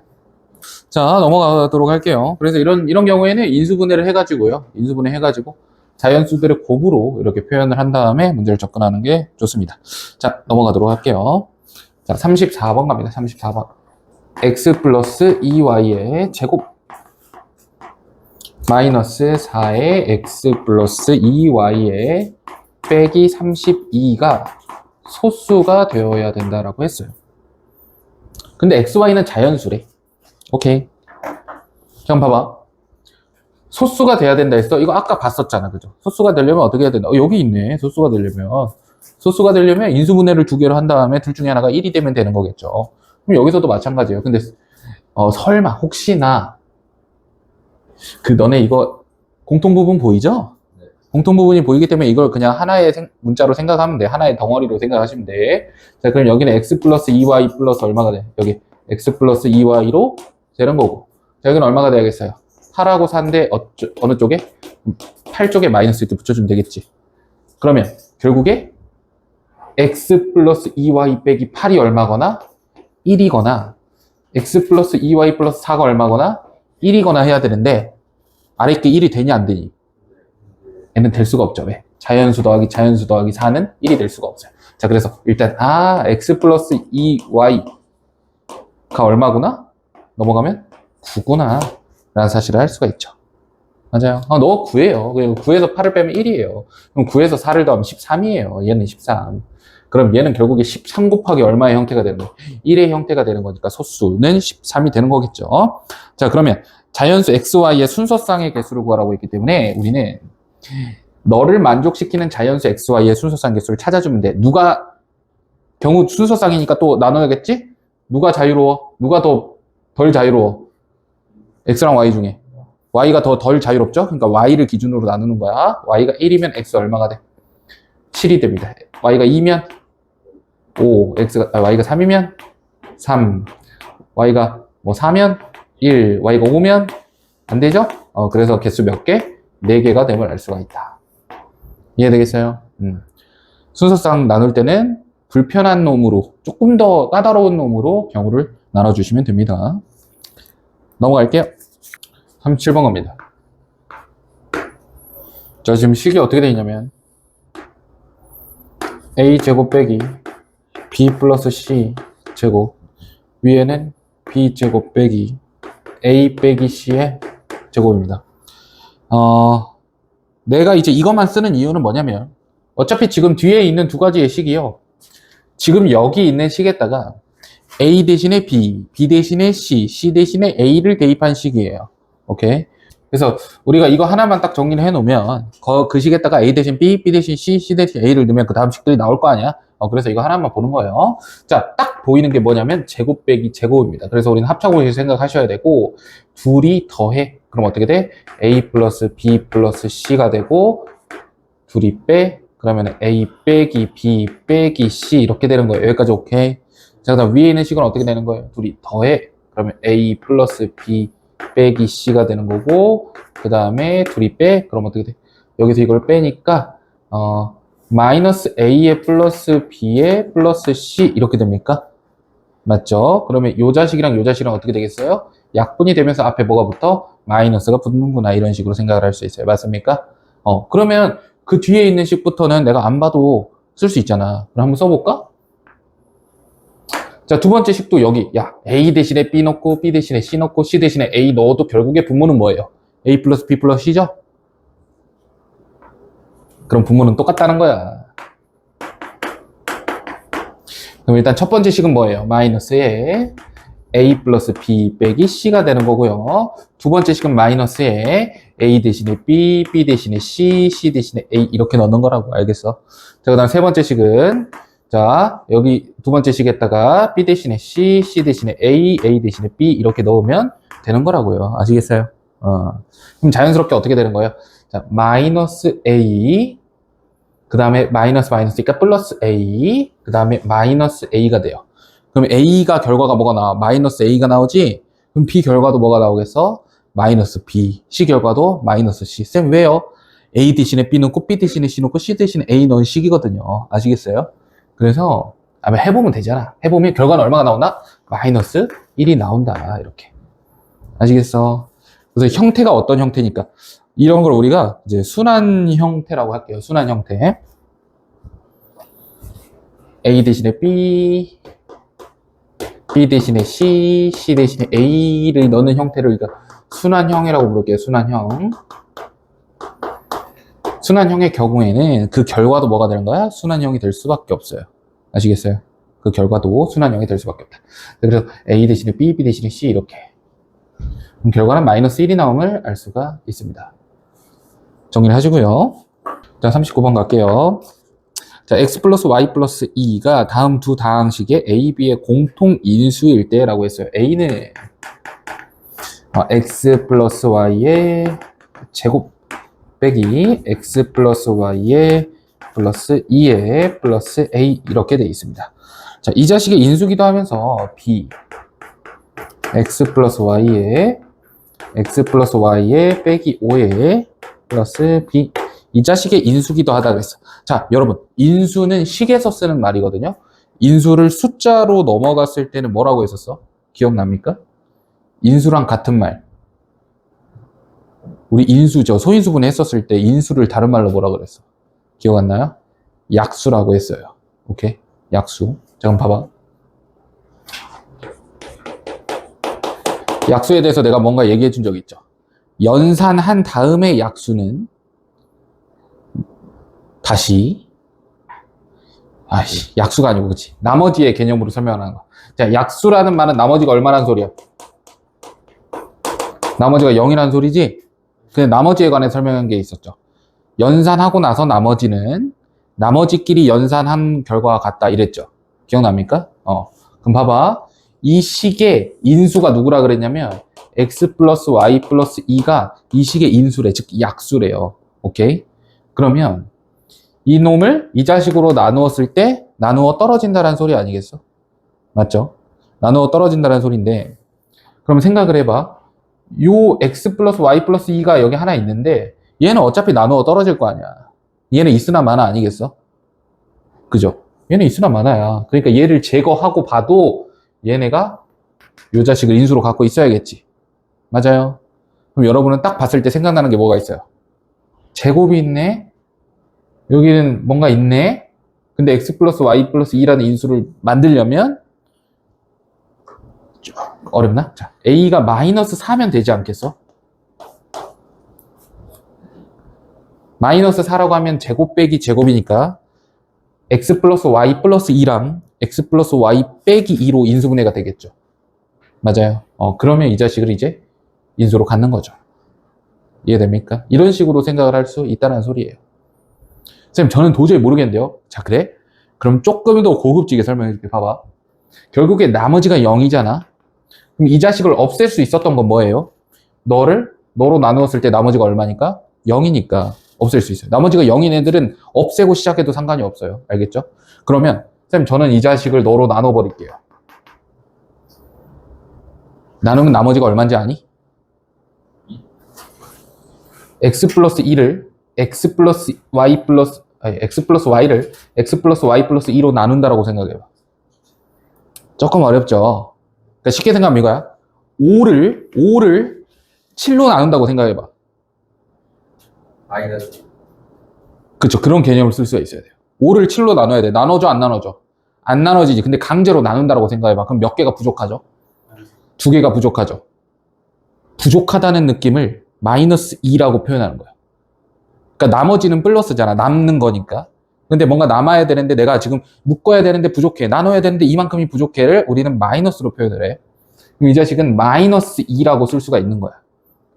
자, 넘어가도록 할게요. 그래서 이런 경우에는 인수분해를 해가지고요. 인수분해 해가지고 자연수들의 곱으로 이렇게 표현을 한 다음에 문제를 접근하는 게 좋습니다. 자, 넘어가도록 할게요. 자, 34번 갑니다. 34번. x 플러스 2y의 제곱 마이너스 4의 x 플러스 2y의 빼기 32가 소수가 되어야 된다라고 했어요. 근데 xy는 자연수래. 오케이. 그럼 봐봐. 소수가 돼야 된다 했어. 이거 아까 봤었잖아. 그죠? 소수가 되려면 어떻게 해야 된다? 여기 있네. 소수가 되려면 인수분해를 두 개로 한 다음에 둘 중에 하나가 1이 되면 되는 거겠죠. 그럼 여기서도 마찬가지예요. 근데 설마 혹시나 너네 이거 공통부분 보이죠? 네. 공통부분이 보이기 때문에 이걸 그냥 하나의 문자로 생각하면 돼. 하나의 덩어리로 생각하시면 돼. 자, 그럼 여기는 x 플러스 2y 플러스 얼마가 돼? 여기 x 플러스 2y로 되는 거고. 자, 여기는 얼마가 돼야겠어요? 8하고 4인데 어느 쪽에? 8 쪽에 마이너스 1도 붙여주면 되겠지. 그러면 결국에 x 플러스 2y 빼기 8이 얼마거나 1이거나 x 플러스 2y 플러스 4가 얼마거나 1이거나 해야 되는데 아래 게 1이 되냐 안 되니? 얘는 될 수가 없죠. 왜? 자연수 더하기 4는 1이 될 수가 없어요. 자, 그래서 일단 x 플러스 2y가 얼마구나? 넘어가면 9구나 라는 사실을 알 수가 있죠. 맞아요. 너 9예요. 9에서 8을 빼면 1이에요. 그럼 9에서 4를 더하면 13이에요. 얘는 13. 그럼 얘는 결국에 13 곱하기 얼마의 형태가 되는 거예요? 1의 형태가 되는 거니까 소수는 13이 되는 거겠죠. 자, 그러면 자연수 xy의 순서쌍의 개수를 구하라고 했기 때문에 우리는 너를 만족시키는 자연수 xy의 순서쌍 개수를 찾아주면 돼. 누가 경우 순서쌍이니까 또 나눠야겠지? 누가 자유로워? 누가 더 덜 자유로워? x랑 y 중에. y가 더 덜 자유롭죠? 그러니까 y를 기준으로 나누는 거야. y가 1이면 x 얼마가 돼? 7이 됩니다. y가 2면 5, y가 3이면 3, y가 뭐 4면 1, y가 5면 안 되죠? 그래서 개수 몇 개? 4개가 됨을 알 수가 있다. 이해되겠어요? 순서상 나눌 때는 불편한 놈으로, 조금 더 까다로운 놈으로 경우를 나눠주시면 됩니다. 넘어갈게요. 37번 갑니다. 자, 지금 식이 어떻게 되어 있냐면 a제곱 빼기 b 플러스 c 제곱, 위에는 b제곱 빼기 a 빼기 c의 제곱입니다. 내가 이제 이것만 쓰는 이유는 뭐냐면 어차피 지금 뒤에 있는 두 가지의 식이요, 지금 여기 있는 식에다가 a 대신에 b, b 대신에 c, c 대신에 a를 대입한 식이에요. 오케이? 그래서 우리가 이거 하나만 딱 정리를 해놓으면 그 식에다가 a 대신 b, b 대신 c, c 대신 a를 넣으면 그 다음 식들이 나올 거 아니야? 그래서 이거 하나만 보는 거예요. 자, 딱 보이는 게 뭐냐면 제곱 빼기 제곱입니다. 그래서 우리는 합차공식 생각하셔야 되고, 둘이 더해. 그럼 어떻게 돼? a 플러스 b 플러스 c가 되고, 둘이 빼. 그러면 a 빼기 b 빼기 c 이렇게 되는 거예요. 여기까지 오케이. 자, 그다음 위에 있는 식은 어떻게 되는 거예요? 둘이 더해. 그러면 a 플러스 b 빼기 c가 되는 거고, 그 다음에 둘이 빼. 그럼 어떻게 돼? 여기서 이걸 빼니까 마이너스 a에 플러스 b에 플러스 c 이렇게 됩니까? 맞죠? 그러면 요 자식이랑 요 자식이랑 어떻게 되겠어요? 약분이 되면서 앞에 뭐가 붙어? 마이너스가 붙는구나, 이런 식으로 생각을 할 수 있어요. 맞습니까? 그러면 그 뒤에 있는 식부터는 내가 안 봐도 쓸 수 있잖아. 그럼 한번 써볼까? 자, 두 번째 식도 여기, 야, a 대신에 b 넣고 b 대신에 c 넣고 c 대신에 a 넣어도 결국에 분모는 뭐예요? a 플러스 b 플러스 c죠? 그럼 분모는 똑같다는 거야. 그럼 일단 첫 번째 식은 뭐예요? 마이너스에 a 플러스 b 빼기 c가 되는 거고요. 두 번째 식은 마이너스에 a 대신에 b, b 대신에 c, c 대신에 a 이렇게 넣는 거라고. 알겠어? 자, 그 다음 세 번째 식은, 자, 여기 두 번째 식에다가 b 대신에 c, c 대신에 a, a 대신에 b 이렇게 넣으면 되는 거라고요. 아시겠어요? 그럼 자연스럽게 어떻게 되는 거예요? 자, 마이너스 a, 그 다음에 마이너스니까 플러스 a, 그 다음에 마이너스 a가 돼요. 그럼 a가 결과가 뭐가 나와? 마이너스 a가 나오지? 그럼 b 결과도 뭐가 나오겠어? 마이너스 b, c 결과도 마이너스 c. 쌤 왜요? a 대신에 b 넣고 b 대신에 c 넣고 c 대신에 a 넣은 식이거든요. 아시겠어요? 그래서 아마 해보면 되잖아. 해보면 결과는 얼마가 나오나? 마이너스 1이 나온다. 이렇게. 아시겠어? 그래서 형태가 어떤 형태니까 이런 걸 우리가 이제 순환 형태라고 할게요. 순환 형태. a 대신에 b, b 대신에 c, c 대신에 a를 넣는 형태를 우리가 순환형이라고 부를게요. 순환형. 순환형의 경우에는 그 결과도 뭐가 되는 거야? 순환형이 될 수밖에 없어요. 아시겠어요? 그 결과도 순환형이 될 수밖에 없다. 그래서 a 대신에 b, b 대신에 c 이렇게. 그럼 결과는 마이너스 1이 나옴을 알 수가 있습니다. 정리를 하시고요. 자, 39번 갈게요. 자, x 플러스 y 플러스 2가 다음 두 다항식의 a, b의 공통 인수일 때라고 했어요. a는 x 플러스 y의 제곱 빼기 x 플러스 y의 플러스 2의 플러스 a 이렇게 되어 있습니다. 자, 이 자식의 인수기도 하면서 b x 플러스 y의 빼기 5의 플러스 b 이 자식의 인수기도 하다 그랬어. 자, 여러분, 인수는 식에서 쓰는 말이거든요. 인수를 숫자로 넘어갔을 때는 뭐라고 했었어? 기억납니까? 인수랑 같은 말. 우리 인수죠. 소인수분 했었을 때 인수를 다른 말로 뭐라 그랬어? 기억 안 나요? 약수라고 했어요. 오케이? 약수. 자, 그럼 봐봐. 약수에 대해서 내가 뭔가 얘기해 준 적 있죠. 연산한 다음에 약수는 다시 약수가 아니고 그치 나머지의 개념으로 설명하는 거. 자, 약수라는 말은 나머지가 얼마란 소리야? 나머지가 0이란 소리지? 근데 나머지에 관해 설명한 게 있었죠. 연산하고 나서 나머지는 나머지끼리 연산한 결과가 같다 이랬죠. 기억납니까? 그럼 봐봐. 이 식의 인수가 누구라 그랬냐면 x 플러스 y 플러스 2가 이 식의 인수래. 즉 약수래요. 오케이? 그러면 이 놈을 이 자식으로 나누었을 때 나누어 떨어진다는 소리 아니겠어? 맞죠? 나누어 떨어진다는 소리인데 그럼 생각을 해봐. 요 x 플러스 y 플러스 2가 여기 하나 있는데 얘는 어차피 나누어 떨어질 거 아니야. 얘는 있으나 마나 아니겠어? 그죠? 얘는 있으나 마나야. 그러니까 얘를 제거하고 봐도 얘네가 요 자식을 인수로 갖고 있어야겠지. 맞아요? 그럼 여러분은 딱 봤을 때 생각나는 게 뭐가 있어요? 제곱이 있네? 여기는 뭔가 있네? 근데 x 플러스 y 플러스 2라는 인수를 만들려면 어렵나? 자, a가 마이너스 4면 되지 않겠어? 마이너스 4라고 하면 제곱 빼기 제곱이니까 x 플러스 y 플러스 2랑 x 플러스 y 빼기 2로 인수분해가 되겠죠. 맞아요. 그러면 이 자식을 이제 인수로 갖는 거죠. 이해됩니까? 이런 식으로 생각을 할 수 있다는 소리예요. 선생님, 저는 도저히 모르겠는데요. 자, 그래? 그럼 조금 더 고급지게 설명해 줄게. 봐봐. 결국에 나머지가 0이잖아. 그럼 이 자식을 없앨 수 있었던 건 뭐예요? 너로 나누었을 때 나머지가 얼마니까? 0이니까 없앨 수 있어요. 나머지가 0인 애들은 없애고 시작해도 상관이 없어요. 알겠죠? 그러면 선생님, 저는 이 자식을 너로 나눠버릴게요. 나누면 나머지가 얼마인지 아니? x 플러스 2를 x 플러스 y 플러스 x 플러스 y를 x 플러스 y 플러스 2로 나눈다라고 생각해봐. 조금 어렵죠? 그러니까 쉽게 생각하면 이거야. 5를 7로 나눈다고 생각해봐. 마이너스. 그쵸. 그런 개념을 쓸 수가 있어야 돼요. 5를 7로 나눠야 돼. 나눠줘, 안 나눠줘? 안 나눠지지. 근데 강제로 나눈다라고 생각해봐. 그럼 몇 개가 부족하죠? 2개가 부족하죠. 부족하다는 느낌을 마이너스 2라고 표현하는 거야. 그러니까 나머지는 플러스잖아. 남는 거니까. 근데 뭔가 남아야 되는데 내가 지금 묶어야 되는데 부족해. 나눠야 되는데 이만큼이 부족해를 우리는 마이너스로 표현을 해. 그럼 이 자식은 마이너스 2라고 쓸 수가 있는 거야.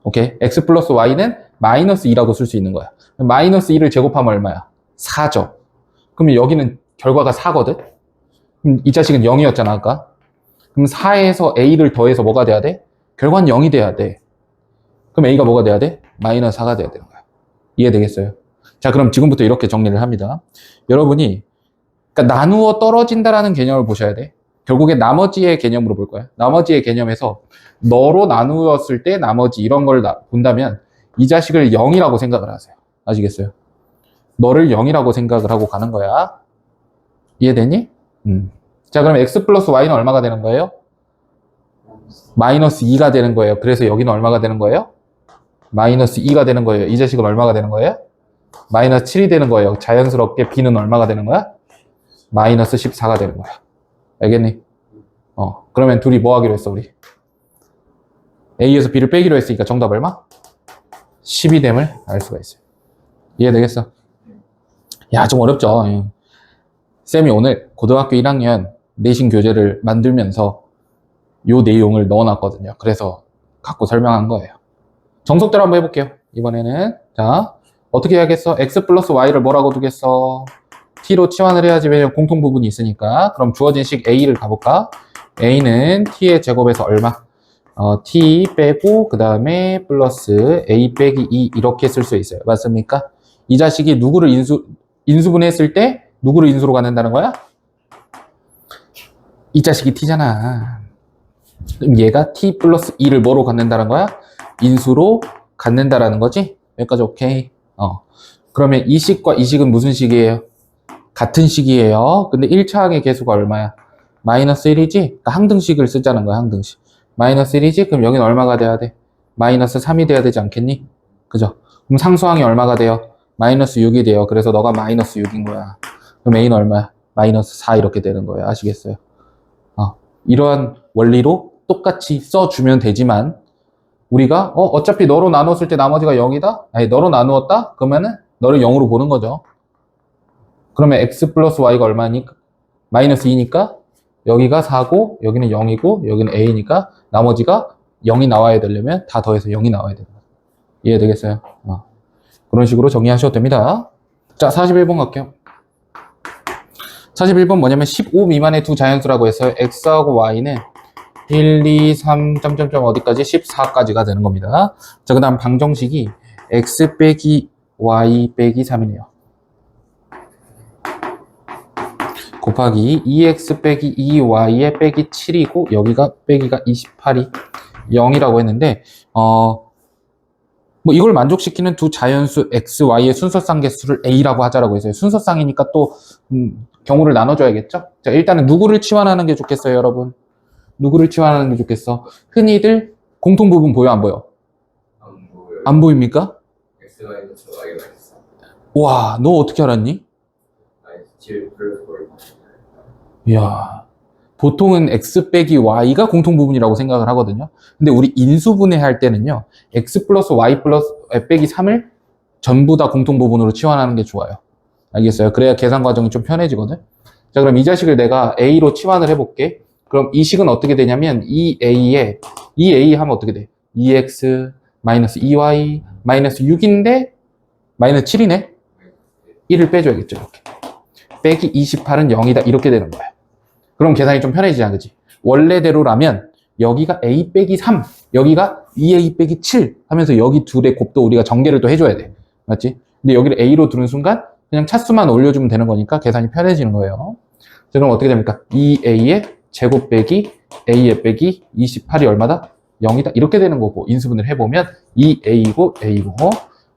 오케이? x 플러스 y는 마이너스 2라고 쓸 수 있는 거야. 마이너스 2를 제곱하면 얼마야? 4죠. 그러면 여기는 결과가 4거든? 그럼 이 자식은 0이었잖아, 아까. 그럼 4에서 a를 더해서 뭐가 돼야 돼? 결과는 0이 돼야 돼. 그럼 a가 뭐가 돼야 돼? 마이너스 4가 돼야 되는 거야. 이해되겠어요? 자, 그럼 지금부터 이렇게 정리를 합니다. 여러분이 그러니까 나누어 떨어진다라는 개념을 보셔야 돼. 결국에 나머지의 개념으로 볼 거야. 나머지의 개념에서 너로 나누었을 때 나머지 이런 걸 본다면 이 자식을 0이라고 생각을 하세요. 아시겠어요? 너를 0이라고 생각을 하고 가는 거야. 이해되니? 자, 그럼 x 플러스 y는 얼마가 되는 거예요? 마이너스 2가 되는 거예요. 그래서 여기는 얼마가 되는 거예요? 마이너스 2가 되는 거예요. 이 자식은 얼마가 되는 거예요? 마이너스 7이 되는 거예요. 자연스럽게 b는 얼마가 되는 거야? 마이너스 14가 되는 거야. 알겠니? 그러면 둘이 뭐 하기로 했어, 우리? a에서 b를 빼기로 했으니까 정답 얼마? 10이 됨을 알 수가 있어요. 이해되겠어? 야, 좀 어렵죠? 쌤이 오늘 고등학교 1학년 내신 교재를 만들면서 요 내용을 넣어놨거든요. 그래서 갖고 설명한 거예요. 정석대로 한번 해볼게요. 이번에는 자, 어떻게 해야겠어? x 플러스 y를 뭐라고 두겠어? t로 치환을 해야지. 왜냐면 공통 부분이 있으니까. 그럼 주어진 식 a를 가볼까? a는 t의 제곱에서 얼마? t 빼고 그 다음에 플러스 a 빼기 2 이렇게 쓸 수 있어요. 맞습니까? 이 자식이 누구를 인수분해했을 때 누구를 인수로 갖는다는 거야? 이 자식이 t잖아. 그럼 얘가 t 플러스 2를 뭐로 갖는다는 거야? 인수로 갖는다라는 거지? 여기까지 오케이. 그러면 이 식과 이 식은 무슨 식이에요? 같은 식이에요. 근데 1차 항의 개수가 얼마야? 마이너스 1이지? 그러니까 항등식을 쓰자는 거야, 항등식. 마이너스 1이지? 그럼 여기는 얼마가 돼야 돼? 마이너스 3이 돼야 되지 않겠니? 그죠? 그럼 상수항이 얼마가 돼요? 마이너스 6이 돼요. 그래서 너가 마이너스 6인 거야. 그럼 a는 얼마야? 마이너스 4 이렇게 되는 거예요. 아시겠어요? 이러한 원리로 똑같이 써주면 되지만 우리가 어차피 너로 나눴을 때 나머지가 0이다? 아니 너로 나누었다? 그러면은 너를 0으로 보는 거죠. 그러면 x 플러스 y가 얼마니까? 마이너스 2니까 여기가 4고 여기는 0이고 여기는 a니까 나머지가 0이 나와야 되려면 다 더해서 0이 나와야 됩니다. 이해되겠어요? 그런 식으로 정리하셔도 됩니다. 자, 41번 갈게요. 41번 뭐냐면 15 미만의 두 자연수라고 했어요. x하고 y는 1, 2, 3, 점점점 어디까지? 14까지가 되는 겁니다. 자, 그 다음 방정식이 x 빼기 y 빼기 3이네요. 곱하기 2x 빼기 2y의 빼기 7이고 여기가 빼기가 28이 0이라고 했는데 뭐 이걸 만족시키는 두 자연수 x, y의 순서쌍 개수를 a라고 하자라고 했어요. 순서쌍이니까 또 경우를 나눠줘야겠죠? 자, 일단은 누구를 치환하는 게 좋겠어요, 여러분? 누구를 치환하는 게 좋겠어? 흔히들 공통 부분 보여, 안 보여? 안 보여요. 안 보입니까? X가 있어서 Y가 있어. 와, 너 어떻게 알았니? X 플러스 Y. 이야, 보통은 x 빼기 y가 공통 부분이라고 생각을 하거든요. 근데 우리 인수분해 할 때는요, x 플러스 y 플러스 빼기 3을 전부 다 공통 부분으로 치환하는 게 좋아요. 알겠어요? 그래야 계산 과정이 좀 편해지거든. 자, 그럼 이 자식을 내가 a로 치환을 해볼게. 그럼 이 식은 어떻게 되냐면 2a에 2a 하면 어떻게 돼? 2x 마이너스 2y 마이너스 6인데 마이너스 7이네? 1을 빼줘야겠죠, 이렇게. 빼기 28은 0이다, 이렇게 되는 거야. 그럼 계산이 좀 편해지잖아, 그치? 원래대로라면 여기가 a 빼기 3, 여기가 2a 빼기 7 하면서 여기 둘의 곱도 우리가 전개를 또 해줘야 돼. 맞지? 근데 여기를 a로 두는 순간 그냥 차수만 올려주면 되는 거니까 계산이 편해지는 거예요. 자, 그럼 어떻게 됩니까? 2a의 제곱 빼기 a의 빼기 28이 얼마다? 0이다. 이렇게 되는 거고 인수분해를 해보면 2a고 a고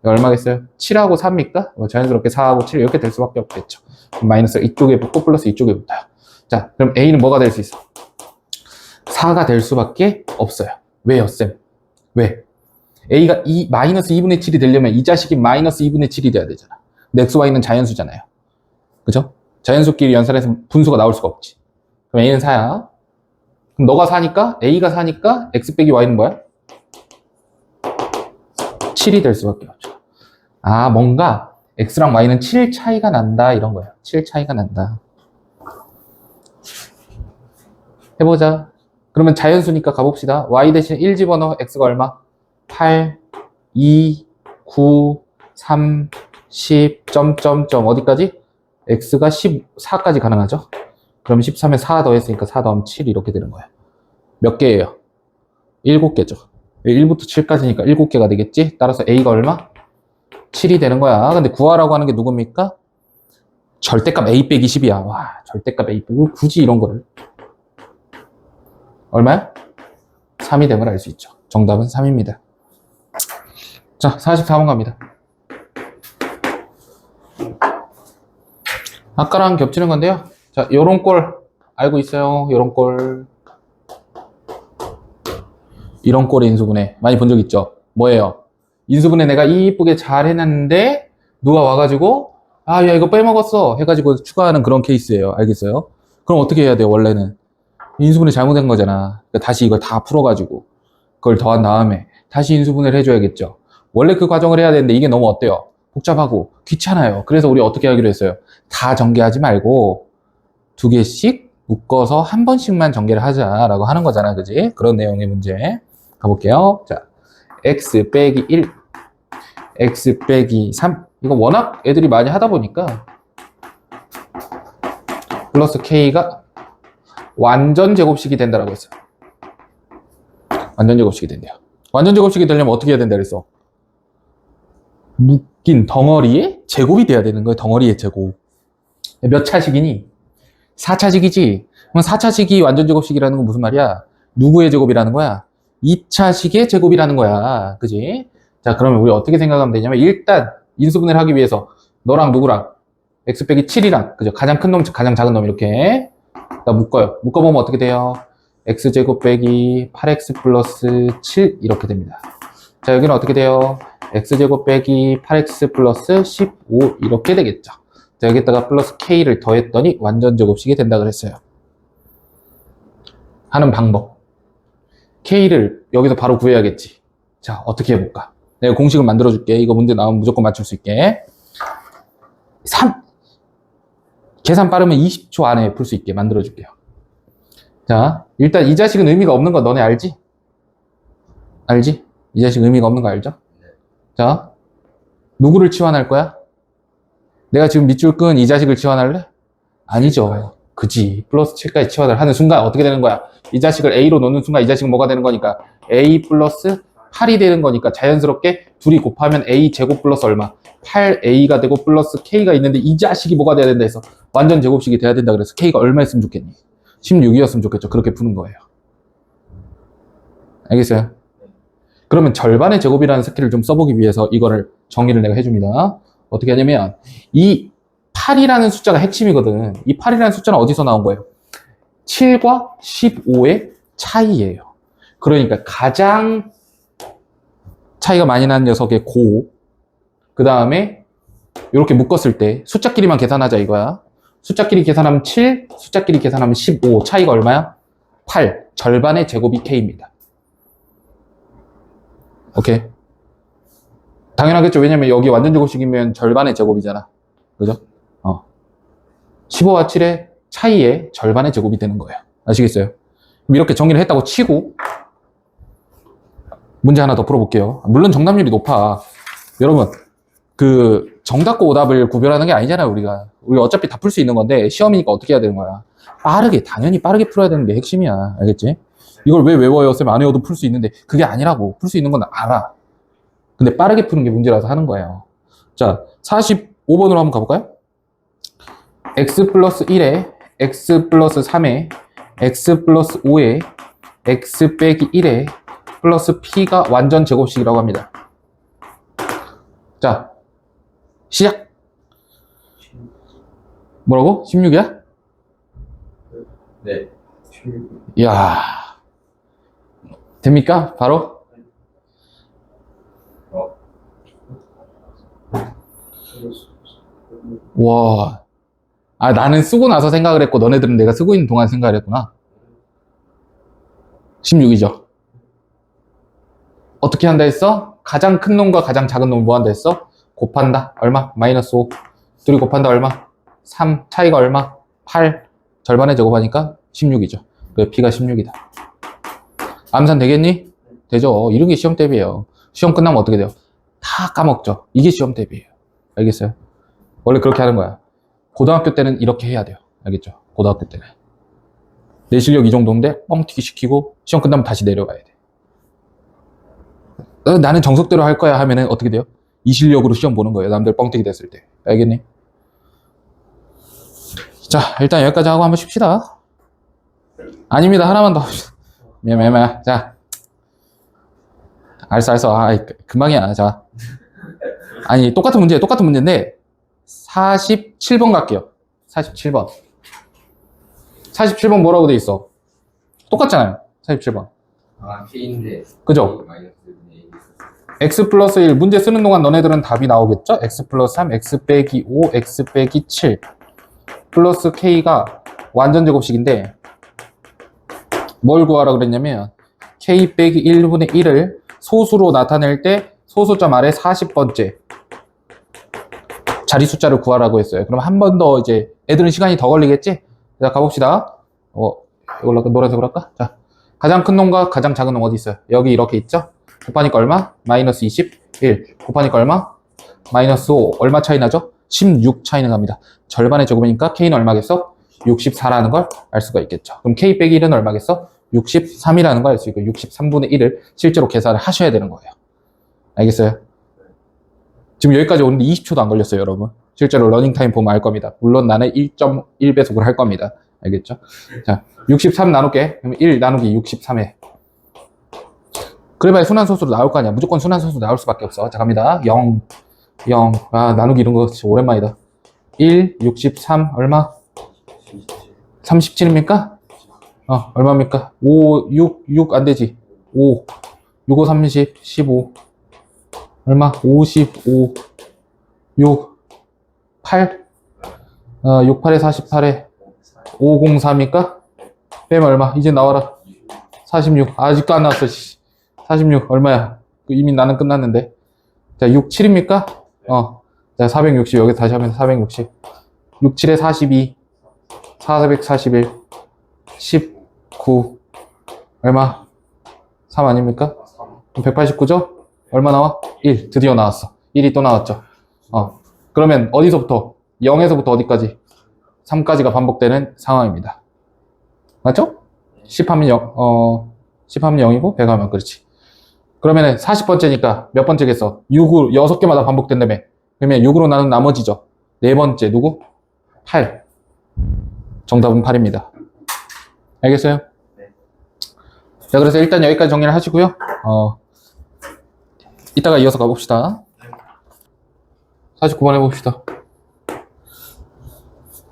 얼마겠어요? 7하고 3입니까? 자연스럽게 4하고 7 이렇게 될 수밖에 없겠죠. 마이너스 이쪽에 붙고 플러스 이쪽에 붙어요. 자, 그럼 a는 뭐가 될 수 있어? 4가 될 수밖에 없어요. 왜요, 쌤? 왜? a가 마이너스 2분의 7이 되려면 이 자식이 마이너스 2분의 7이 돼야 되잖아. 근데 x, y는 자연수잖아요. 그죠? 자연수끼리 연산해서 분수가 나올 수가 없지. 그럼 a는 4야. 그럼 너가 4니까 a가 4니까 x 빼기 y는 뭐야? 7이 될 수밖에 없죠. 아, 뭔가 x랑 y는 7 차이가 난다 이런 거예요. 7 차이가 난다. 해보자. 그러면 자연수니까 가봅시다. y 대신 1 집어넣어. x가 얼마? 8, 2, 9, 3, 10, 점점점 어디까지? x가 14까지 가능하죠? 그럼 13에 4 더했으니까 4 더하면 7 이렇게 되는 거야. 몇 개예요? 7개죠. 1부터 7까지니까 7개가 되겠지? 따라서 a가 얼마? 7이 되는 거야. 근데 구하라고 하는 게 누굽니까? 절대값 a 빼기 10이야. 와, 절대값 a 빼기 굳이 이런 거를. 얼마야? 3이 됨을 알 수 있죠. 정답은 3입니다. 자, 44번 갑니다. 아까랑 겹치는 건데요. 자, 요런 꼴 알고 있어요. 요런 꼴. 이런 꼴의 인수분해 많이 본 적 있죠? 뭐예요? 인수분해 내가 이쁘게 잘 해놨는데 누가 와가지고 아, 야, 이거 빼먹었어 해가지고 추가하는 그런 케이스예요. 알겠어요? 그럼 어떻게 해야 돼요? 원래는 인수분해 잘못된 거잖아. 그러니까 다시 이걸 다 풀어가지고 그걸 더한 다음에 다시 인수분해를 해줘야겠죠. 원래 그 과정을 해야 되는데 이게 너무 어때요? 복잡하고 귀찮아요. 그래서 우리 어떻게 하기로 했어요? 다 전개하지 말고 2개씩 묶어서 한 번씩만 전개를 하자라고 하는 거잖아. 그지? 그런 내용의 문제 가볼게요. 자, x 빼기 1, x 빼기 3. 이거 워낙 애들이 많이 하다 보니까 플러스 k가 완전 제곱식이 된다라고 했어요. 완전 제곱식이 된대요. 완전 제곱식이 되려면 어떻게 해야 된다 그랬어? 묶인 덩어리의 제곱이 돼야 되는 거예요. 덩어리의 제곱. 몇 차식이니? 4차식이지. 그럼 4차식이 완전 제곱식이라는 건 무슨 말이야? 누구의 제곱이라는 거야? 2차식의 제곱이라는 거야. 그지? 자, 그러면 우리 어떻게 생각하면 되냐면 일단 인수분해를 하기 위해서 너랑 누구랑 x 빼기 7이랑 그죠? 가장 큰 놈, 가장 작은 놈 이렇게 다 묶어요. 묶어보면 어떻게 돼요? x제곱 빼기 8x 플러스 7 이렇게 됩니다. 자, 여기는 어떻게 돼요? x제곱 빼기 8x 플러스 15 이렇게 되겠죠. 자, 여기다가 플러스 k를 더했더니 완전 제곱식이 된다 그랬어요. 하는 방법. k를 여기서 바로 구해야겠지. 자, 어떻게 해볼까? 내가 공식을 만들어줄게. 이거 문제 나오면 무조건 맞출 수 있게. 계산 빠르면 20초 안에 풀 수 있게 만들어줄게요. 자, 일단 이 자식은 의미가 없는 거 너네 알지? 알지? 이 자식 의미가 없는 거 알죠? 자, 누구를 치환할 거야? 내가 지금 밑줄 끈 이 자식을 치환할래? 아니죠. 그지. 플러스 7까지 치환을 하는 순간 어떻게 되는 거야? 이 자식을 A로 놓는 순간 이 자식은 뭐가 되는 거니까? A 플러스 8이 되는 거니까 자연스럽게 둘이 곱하면 A 제곱 플러스 얼마? 8A가 되고 플러스 K가 있는데 이 자식이 뭐가 돼야 된다 해서 완전 제곱식이 돼야 된다 그래서 K가 얼마였으면 좋겠니? 16이었으면 좋겠죠. 그렇게 푸는 거예요. 알겠어요? 그러면 절반의 제곱이라는 스킬을 좀 써보기 위해서 이거를 정의를 내가 해줍니다. 어떻게 하냐면 이 8이라는 숫자가 핵심이거든. 이 8이라는 숫자는 어디서 나온 거예요? 7과 15의 차이예요. 그러니까 가장 차이가 많이 나는 녀석의 고, 그 다음에 이렇게 묶었을 때 숫자끼리만 계산하자 이거야. 숫자끼리 계산하면 7, 숫자끼리 계산하면 15. 차이가 얼마야? 8. 절반의 제곱이 K입니다. 오케이? 당연하겠죠. 왜냐면 여기 완전 제곱식이면 절반의 제곱이잖아. 그죠? 15와 7의 차이의 절반의 제곱이 되는 거예요. 아시겠어요? 그럼 이렇게 정리를 했다고 치고 문제 하나 더 풀어볼게요. 물론 정답률이 높아. 여러분, 그 정답과 오답을 구별하는 게 아니잖아요, 우리가. 우리 어차피 다 풀 수 있는 건데 시험이니까 어떻게 해야 되는 거야? 빠르게, 당연히 빠르게 풀어야 되는 게 핵심이야. 알겠지? 이걸 왜 외워요? 쌤 안 외워도 풀 수 있는데 그게 아니라고. 풀 수 있는 건 알아. 근데 빠르게 푸는 게 문제라서 하는 거예요. 자, 45번으로 한번 가볼까요? x 플러스 1에 x 플러스 3에 x 플러스 5에 x 빼기 1에 플러스 p가 완전 제곱식이라고 합니다. 자, 시작! 뭐라고? 16이야? 네. 이야, 됩니까? 바로? 와, 아, 나는 쓰고 나서 생각을 했고 너네들은 내가 쓰고 있는 동안 생각을 했구나. 16이죠. 어떻게 한다 했어? 가장 큰 놈과 가장 작은 놈을 뭐 한다 했어? 곱한다. 얼마? 마이너스 5. 둘이 곱한다 얼마? 3. 차이가 얼마? 8. 절반의 제곱하니까 16이죠. 그래서 P가 16이다. 암산 되겠니? 되죠. 이런 게 시험 대비예요. 시험 끝나면 어떻게 돼요? 다 까먹죠. 이게 시험 대비예요. 알겠어요? 원래 그렇게 하는 거야. 고등학교 때는 이렇게 해야 돼요. 알겠죠? 고등학교 때는. 내 실력 이 정도인데 뻥튀기 시키고 시험 끝나면 다시 내려가야 돼. 나는 정석대로 할 거야 하면은 어떻게 돼요? 이 실력으로 시험 보는 거예요. 남들 뻥튀기 됐을 때. 알겠니? 자, 일단 여기까지 하고 한번 쉽시다. 아닙니다. 하나만 더. 미안. 자. 알았어. 아, 금방이야. 자. 아니, 똑같은 문제인데 47번 갈게요. 47번. 47번 뭐라고 돼 있어? 똑같잖아요. 47번. 아, K인데. 그죠? 마이너스 A. x 플러스 1 문제 쓰는 동안 너네들은 답이 나오겠죠? x 플러스 3, x 빼기 5, x 빼기 7 플러스 k가 완전 제곱식인데 뭘 구하라 그랬냐면 k 빼기 1분의 1을 소수로 나타낼 때 소수점 아래 40번째 자리 숫자를 구하라고 했어요. 그럼 한 번 더 이제 애들은 시간이 더 걸리겠지? 자, 가봅시다. 이걸로 노란색으로 할까? 자, 가장 큰 놈과 가장 작은 놈 어디 있어요? 여기 이렇게 있죠? 곱하니까 얼마? 마이너스 21. 곱하니까 얼마? 마이너스 5. 얼마 차이 나죠? 16 차이는 납니다. 절반의 제곱이니까 K는 얼마겠어? 64라는 걸 알 수가 있겠죠. 그럼 K 빼기 1은 얼마겠어? 63이라는 걸 알 수 있고 63분의 1을 실제로 계산을 하셔야 되는 거예요. 알겠어요? 지금 여기까지 오는데 20초도 안 걸렸어요, 여러분. 실제로 러닝타임 보면 알 겁니다. 물론 나는 1.1배속을 할 겁니다. 알겠죠? 자, 63 나눌게. 그럼 1 나누기 63에. 그래봐야 순환소수로 나올 거 아니야. 무조건 순환소수로 나올 수밖에 없어. 자, 갑니다. 0. 아, 나누기 이런 거 진짜 오랜만이다. 1, 63, 얼마? 37입니까? 얼마입니까? 5, 6 안 되지. 5, 6, 5, 30, 15. 얼마? 55, 6, 8. 6, 8에 48에 504입니까? 빼면 얼마? 이제 나와라. 46. 아직도 안 나왔어. 46. 얼마야? 이미 나는 끝났는데. 자, 6, 7입니까? 자, 460. 여기 다시 하면 460. 6, 7에 42. 441. 19. 얼마? 3 아닙니까? 189죠? 얼마 나와? 1. 드디어 나왔어. 1이 또 나왔죠. 그러면 어디서부터? 0에서부터 어디까지? 3까지가 반복되는 상황입니다. 맞죠? 10 하면 0, 10 하면 0이고, 100 하면 그렇지. 그러면은 40번째니까 몇 번째겠어? 6으로, 6개마다 반복된다며. 그러면 6으로 나눈 나머지죠. 네 번째, 누구? 8. 정답은 8입니다. 알겠어요? 자, 그래서 일단 여기까지 정리를 하시고요. 이따가 이어서 가봅시다. 49번 해봅시다.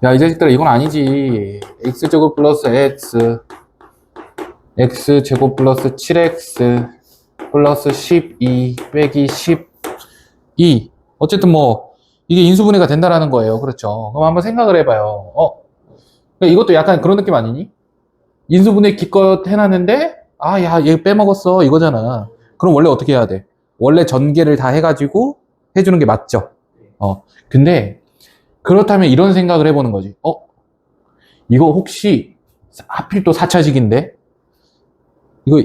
야, 이 자식들아, 이건 아니지. x제곱 플러스 x제곱 플러스 7x 플러스 12 빼기 12. 어쨌든 뭐, 이게 인수분해가 된다라는 거예요. 그렇죠. 그럼 한번 생각을 해봐요. 그러니까 이것도 약간 그런 느낌 아니니? 인수분해 기껏 해놨는데, 야, 얘 빼먹었어. 이거잖아. 그럼 원래 어떻게 해야 돼? 원래 전개를 다 해가지고 해주는 게 맞죠? 근데, 그렇다면 이런 생각을 해보는 거지. 이거 혹시 하필 또 4차식인데? 이거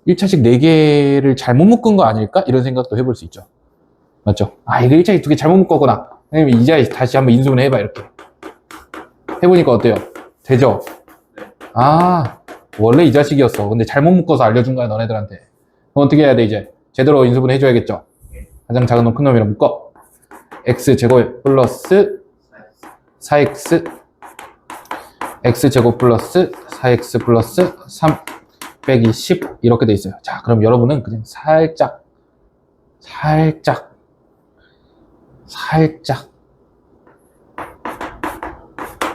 1차식 4개를 잘못 묶은 거 아닐까? 이런 생각도 해볼 수 있죠. 맞죠? 이거 1차식 2개 잘못 묶었구나. 아니면 이 자리 다시 한번 인수분해 해봐, 이렇게. 해보니까 어때요? 되죠? 원래 이 자식이었어. 근데 잘못 묶어서 알려준 거야, 너네들한테. 그럼 어떻게 해야 돼, 이제? 제대로 인수분해 해줘야겠죠? 가장 작은 놈, 큰 놈이랑 묶어. x제곱 플러스 4x x제곱 플러스 4x 플러스 3 빼기 10 이렇게 돼 있어요. 자, 그럼 여러분은 그냥 살짝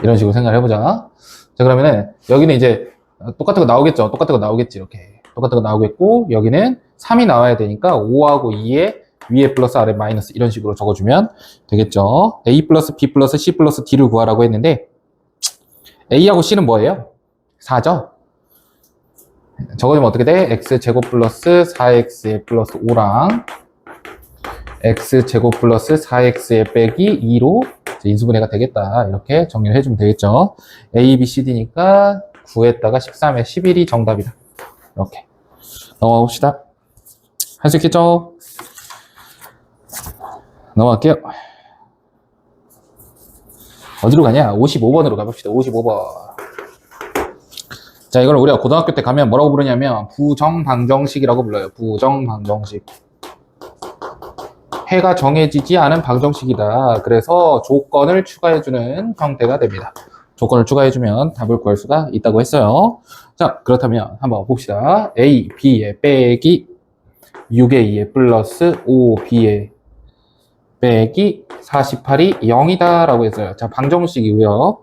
이런 식으로 생각을 해보자. 자, 그러면은 여기는 이제 똑같은 거 나오겠죠. 똑같은 거 나오겠지. 이렇게 똑같은 거 나오겠고, 여기는 3이 나와야 되니까 5하고 2에 위에 플러스 아래 마이너스 이런 식으로 적어주면 되겠죠. A 플러스 B 플러스 C 플러스 D를 구하라고 했는데, A하고 C는 뭐예요? 4죠? 적어주면 어떻게 돼? x제곱 플러스 4x의 플러스 5랑 x제곱 플러스 4x의 빼기 2로 인수분해가 되겠다. 이렇게 정리를 해주면 되겠죠. A, B, C, D니까 9에다가 13에 11이 정답이다. 이렇게 넘어가 봅시다. 할 수 있겠죠? 넘어갈게요. 어디로 가냐? 55번으로 가봅시다. 55번. 자, 이걸 우리가 고등학교 때 가면 뭐라고 부르냐면 부정방정식이라고 불러요. 부정방정식. 해가 정해지지 않은 방정식이다. 그래서 조건을 추가해주는 형태가 됩니다. 조건을 추가해주면 답을 구할 수가 있다고 했어요. 자, 그렇다면 한번 봅시다. A, B의 빼기 6A의 플러스 5B의 빼기 48이 0이다 라고 했어요. 자, 방정식이고요.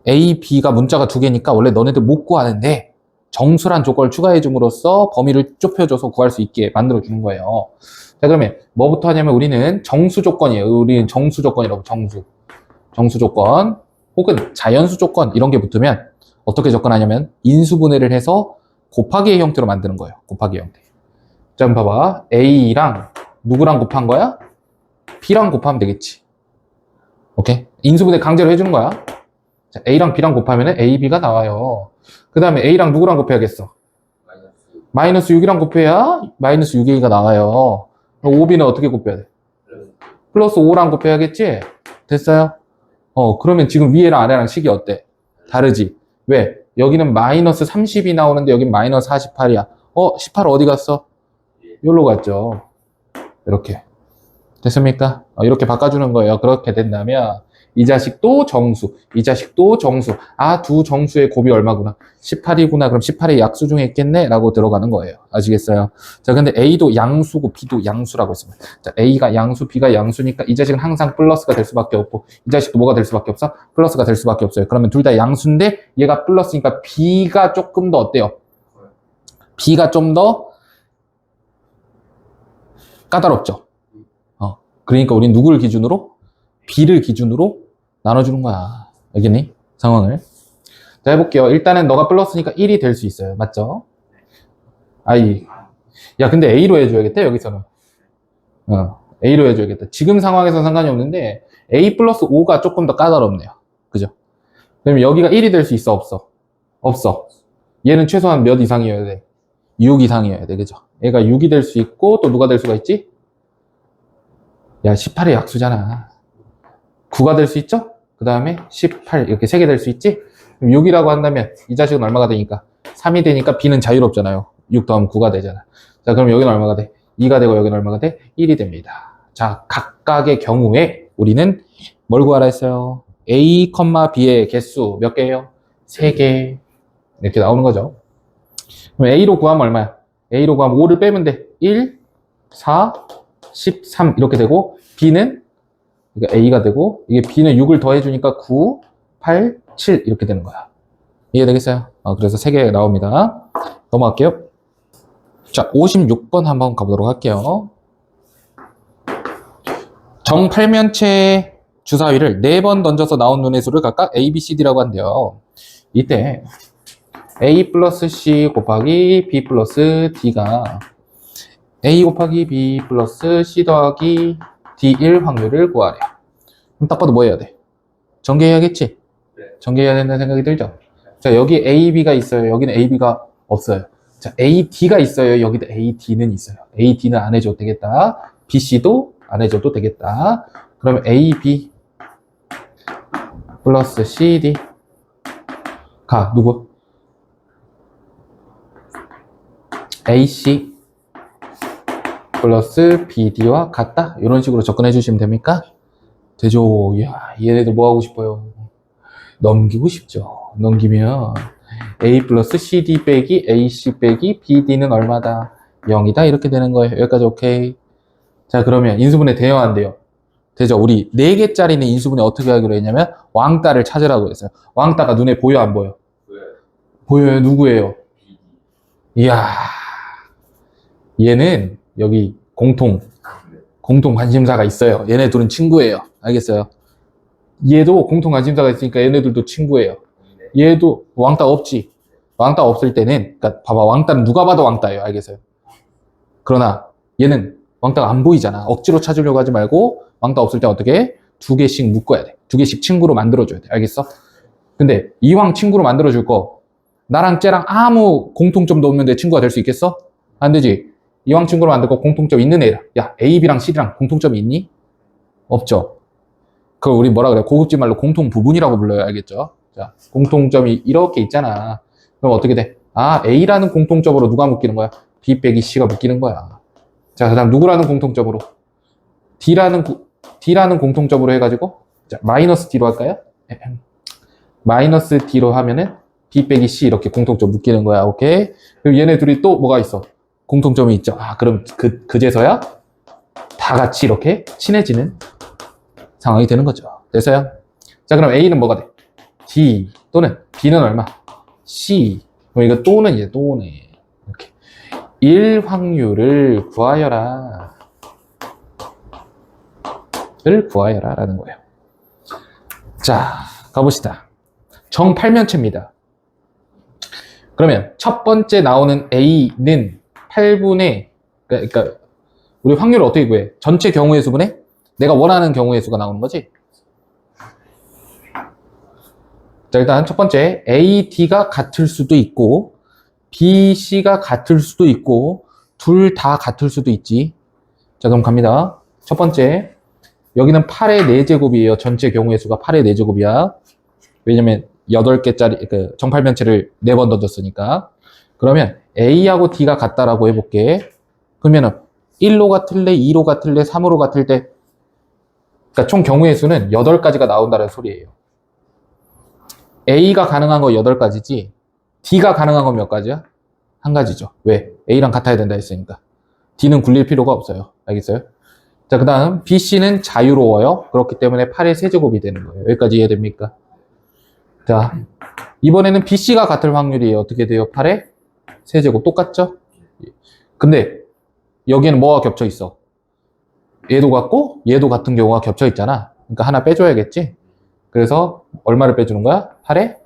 A, B가 문자가 2개니까 원래 너네들 못 구하는데 정수란 조건을 추가해 줌으로써 범위를 좁혀줘서 구할 수 있게 만들어 주는 거예요. 자, 그러면 뭐부터 하냐면 우리는 정수 조건이에요. 우리는 정수 조건이라고. 정수 조건 혹은 자연수 조건 이런 게 붙으면 어떻게 접근하냐면 인수분해를 해서 곱하기의 형태로 만드는 거예요. 곱하기의 형태. 자, 그럼 봐봐. A랑 누구랑 곱한 거야? B랑 곱하면 되겠지. 오케이? 인수분해 강제로 해주는 거야. 자, A랑 B랑 곱하면 A, B가 나와요. 그 다음에 A랑 누구랑 곱해야겠어? 마이너스 6이랑 곱해야 마이너스 6A가 나와요. 5B는 어떻게 곱해야 돼? 플러스 5랑 곱해야겠지? 됐어요? 그러면 지금 위에랑 아래랑 식이 어때? 다르지? 왜? 여기는 마이너스 30이 나오는데 여긴 마이너스 48이야. 18 어디 갔어? 여기로 갔죠. 이렇게. 됐습니까? 이렇게 바꿔주는 거예요. 그렇게 된다면 이 자식도 정수, 이 자식도 정수. 두 정수의 곱이 얼마구나? 18이구나. 그럼 18의 약수 중에 있겠네? 라고 들어가는 거예요. 아시겠어요? 자, 근데 A도 양수고 B도 양수라고 했습니다. 자, A가 양수, B가 양수니까 이 자식은 항상 플러스가 될 수밖에 없고 이 자식도 뭐가 될 수밖에 없어? 플러스가 될 수밖에 없어요. 그러면 둘 다 양수인데 얘가 플러스니까 B가 조금 더 어때요? B가 좀 더 까다롭죠? 그러니까 우린 누구를 기준으로? B를 기준으로 나눠주는 거야. 알겠니? 상황을. 자, 해볼게요. 일단은 너가 플러스니까 1이 될 수 있어요. 맞죠? 야, 근데 A로 해줘야겠다, 여기서는. A로 해줘야겠다. 지금 상황에서는 상관이 없는데, A 플러스 5가 조금 더 까다롭네요. 그죠? 그러면 여기가 1이 될 수 있어, 없어? 없어. 얘는 최소한 몇 이상이어야 돼? 6 이상이어야 돼, 그죠? 얘가 6이 될 수 있고, 또 누가 될 수가 있지? 야, 18의 약수잖아. 9가 될 수 있죠? 그 다음에 18, 이렇게 3개 될 수 있지? 그럼 6이라고 한다면, 이 자식은 얼마가 되니까? 3이 되니까 B는 자유롭잖아요. 6 더하면 9가 되잖아. 자, 그럼 여기는 얼마가 돼? 2가 되고 여기는 얼마가 돼? 1이 됩니다. 자, 각각의 경우에 우리는 뭘 구하라 했어요? A, B의 개수 몇 개예요? 3개. 이렇게 나오는 거죠. 그럼 A로 구하면 얼마야? A로 구하면 5를 빼면 돼. 1, 4, 13 이렇게 되고 B는 그러니까 A가 되고 이게 B는 6을 더해주니까 9, 8, 7 이렇게 되는 거야. 이해되겠어요? 그래서 3개 나옵니다. 넘어갈게요. 자, 56번 한번 가보도록 할게요. 정팔면체 주사위를 4번 던져서 나온 눈의 수를 각각 A, B, C, D라고 한대요. 이때 A 플러스 C 곱하기 B 플러스 D가 A 곱하기 B 플러스 C 더하기 D1 확률을 구하래. 그럼 딱 봐도 뭐 해야 돼? 전개해야겠지? 네. 전개해야 된다는 생각이 들죠? 자, 여기 A, B가 있어요. 여기는 A, B가 없어요. 자, A, D가 있어요. 여기도 A, D는 있어요. A, D는 안 해줘도 되겠다. B, C도 안 해줘도 되겠다. 그러면 A, B 플러스 C, D가 누구? A, C 플러스 B, D와 같다? 이런 식으로 접근해 주시면 됩니까? 되죠. 이야, 얘네들 뭐 하고 싶어요? 넘기고 싶죠. 넘기면 A 플러스 CD 빼기 AC 빼기 BD는 얼마다? 0이다. 이렇게 되는 거예요. 여기까지 오케이. 자, 그러면 인수분해 돼요, 안 돼요? 되죠. 우리 4개짜리는 인수분해 어떻게 하기로 했냐면 왕따를 찾으라고 했어요. 왕따가 눈에 보여, 안 보여? 보여요. 누구예요? 이야, 얘는 여기 공통 관심사가 있어요. 얘네 둘은 친구예요. 알겠어요? 얘도 공통 관심사가 있으니까 얘네들도 친구예요. 얘도 왕따 없지. 왕따 없을 때는, 그러니까 봐봐, 왕따는 누가 봐도 왕따예요. 알겠어요? 그러나 얘는 왕따가 안 보이잖아. 억지로 찾으려고 하지 말고 왕따 없을 때 어떻게 해? 2개씩 묶어야 돼. 2개씩 친구로 만들어줘야 돼. 알겠어? 근데 이왕 친구로 만들어줄 거 나랑 쟤랑 아무 공통점도 없는데 친구가 될 수 있겠어? 안 되지. 이왕 친구로 만들고 공통점 있는 애라. 야, A, B랑 C랑 공통점이 있니? 없죠. 그걸 우리 뭐라 그래? 고급진 말로 공통 부분이라고 불러요. 알겠죠? 자, 공통점이 이렇게 있잖아. 그럼 어떻게 돼? 아, A라는 공통점으로 누가 묶이는 거야? B 빼기 C가 묶이는 거야. 자, 그 다음 누구라는 공통점으로? D라는 공통점으로 해가지고, 자, 마이너스 D로 할까요? 마이너스 D로 하면은 B 빼기 C 이렇게 공통점 묶이는 거야. 오케이? 그리고 얘네 둘이 또 뭐가 있어? 공통점이 있죠. 아, 그럼 그제서야 다 같이 이렇게 친해지는 상황이 되는 거죠. 됐어요? 자, 그럼 A는 뭐가 돼? D 또는 B는 얼마? C. 그럼 이거 또는 이제 또는 이렇게 1 확률을 구하여라. 를 구하여라 라는 거예요. 자, 가봅시다. 정팔면체입니다. 그러면 첫 번째 나오는 A는 8분의, 그러니까 우리 확률을 어떻게 구해? 전체 경우의 수분에 내가 원하는 경우의 수가 나오는 거지. 자, 일단 첫 번째 A, D가 같을 수도 있고 B, C가 같을 수도 있고 둘 다 같을 수도 있지. 자, 그럼 갑니다. 첫 번째, 여기는 8의 4제곱이에요. 전체 경우의 수가 8의 4제곱이야. 왜냐면 8개짜리 그 정팔면체를 4번 던졌으니까. 그러면 A하고 D가 같다라고 해볼게. 그러면은 1로 같을래, 2로 같을래, 3으로 같을 때, 그러니까 총 경우의 수는 8가지가 나온다는 소리예요. A가 가능한 거 8가지지, D가 가능한 건 몇 가지야? 한 가지죠. 왜? A랑 같아야 된다 했으니까. D는 굴릴 필요가 없어요. 알겠어요? 자, 그 다음 B, C는 자유로워요. 그렇기 때문에 8의 세제곱이 되는 거예요. 여기까지 이해됩니까? 자, 이번에는 B, C가 같을 확률이 어떻게 돼요? 8의 세제곱. 똑같죠? 근데 여기에는 뭐가 겹쳐 있어? 얘도 같고 얘도 같은 경우가 겹쳐 있잖아. 그러니까 하나 빼줘야겠지? 그래서 얼마를 빼주는 거야? 8의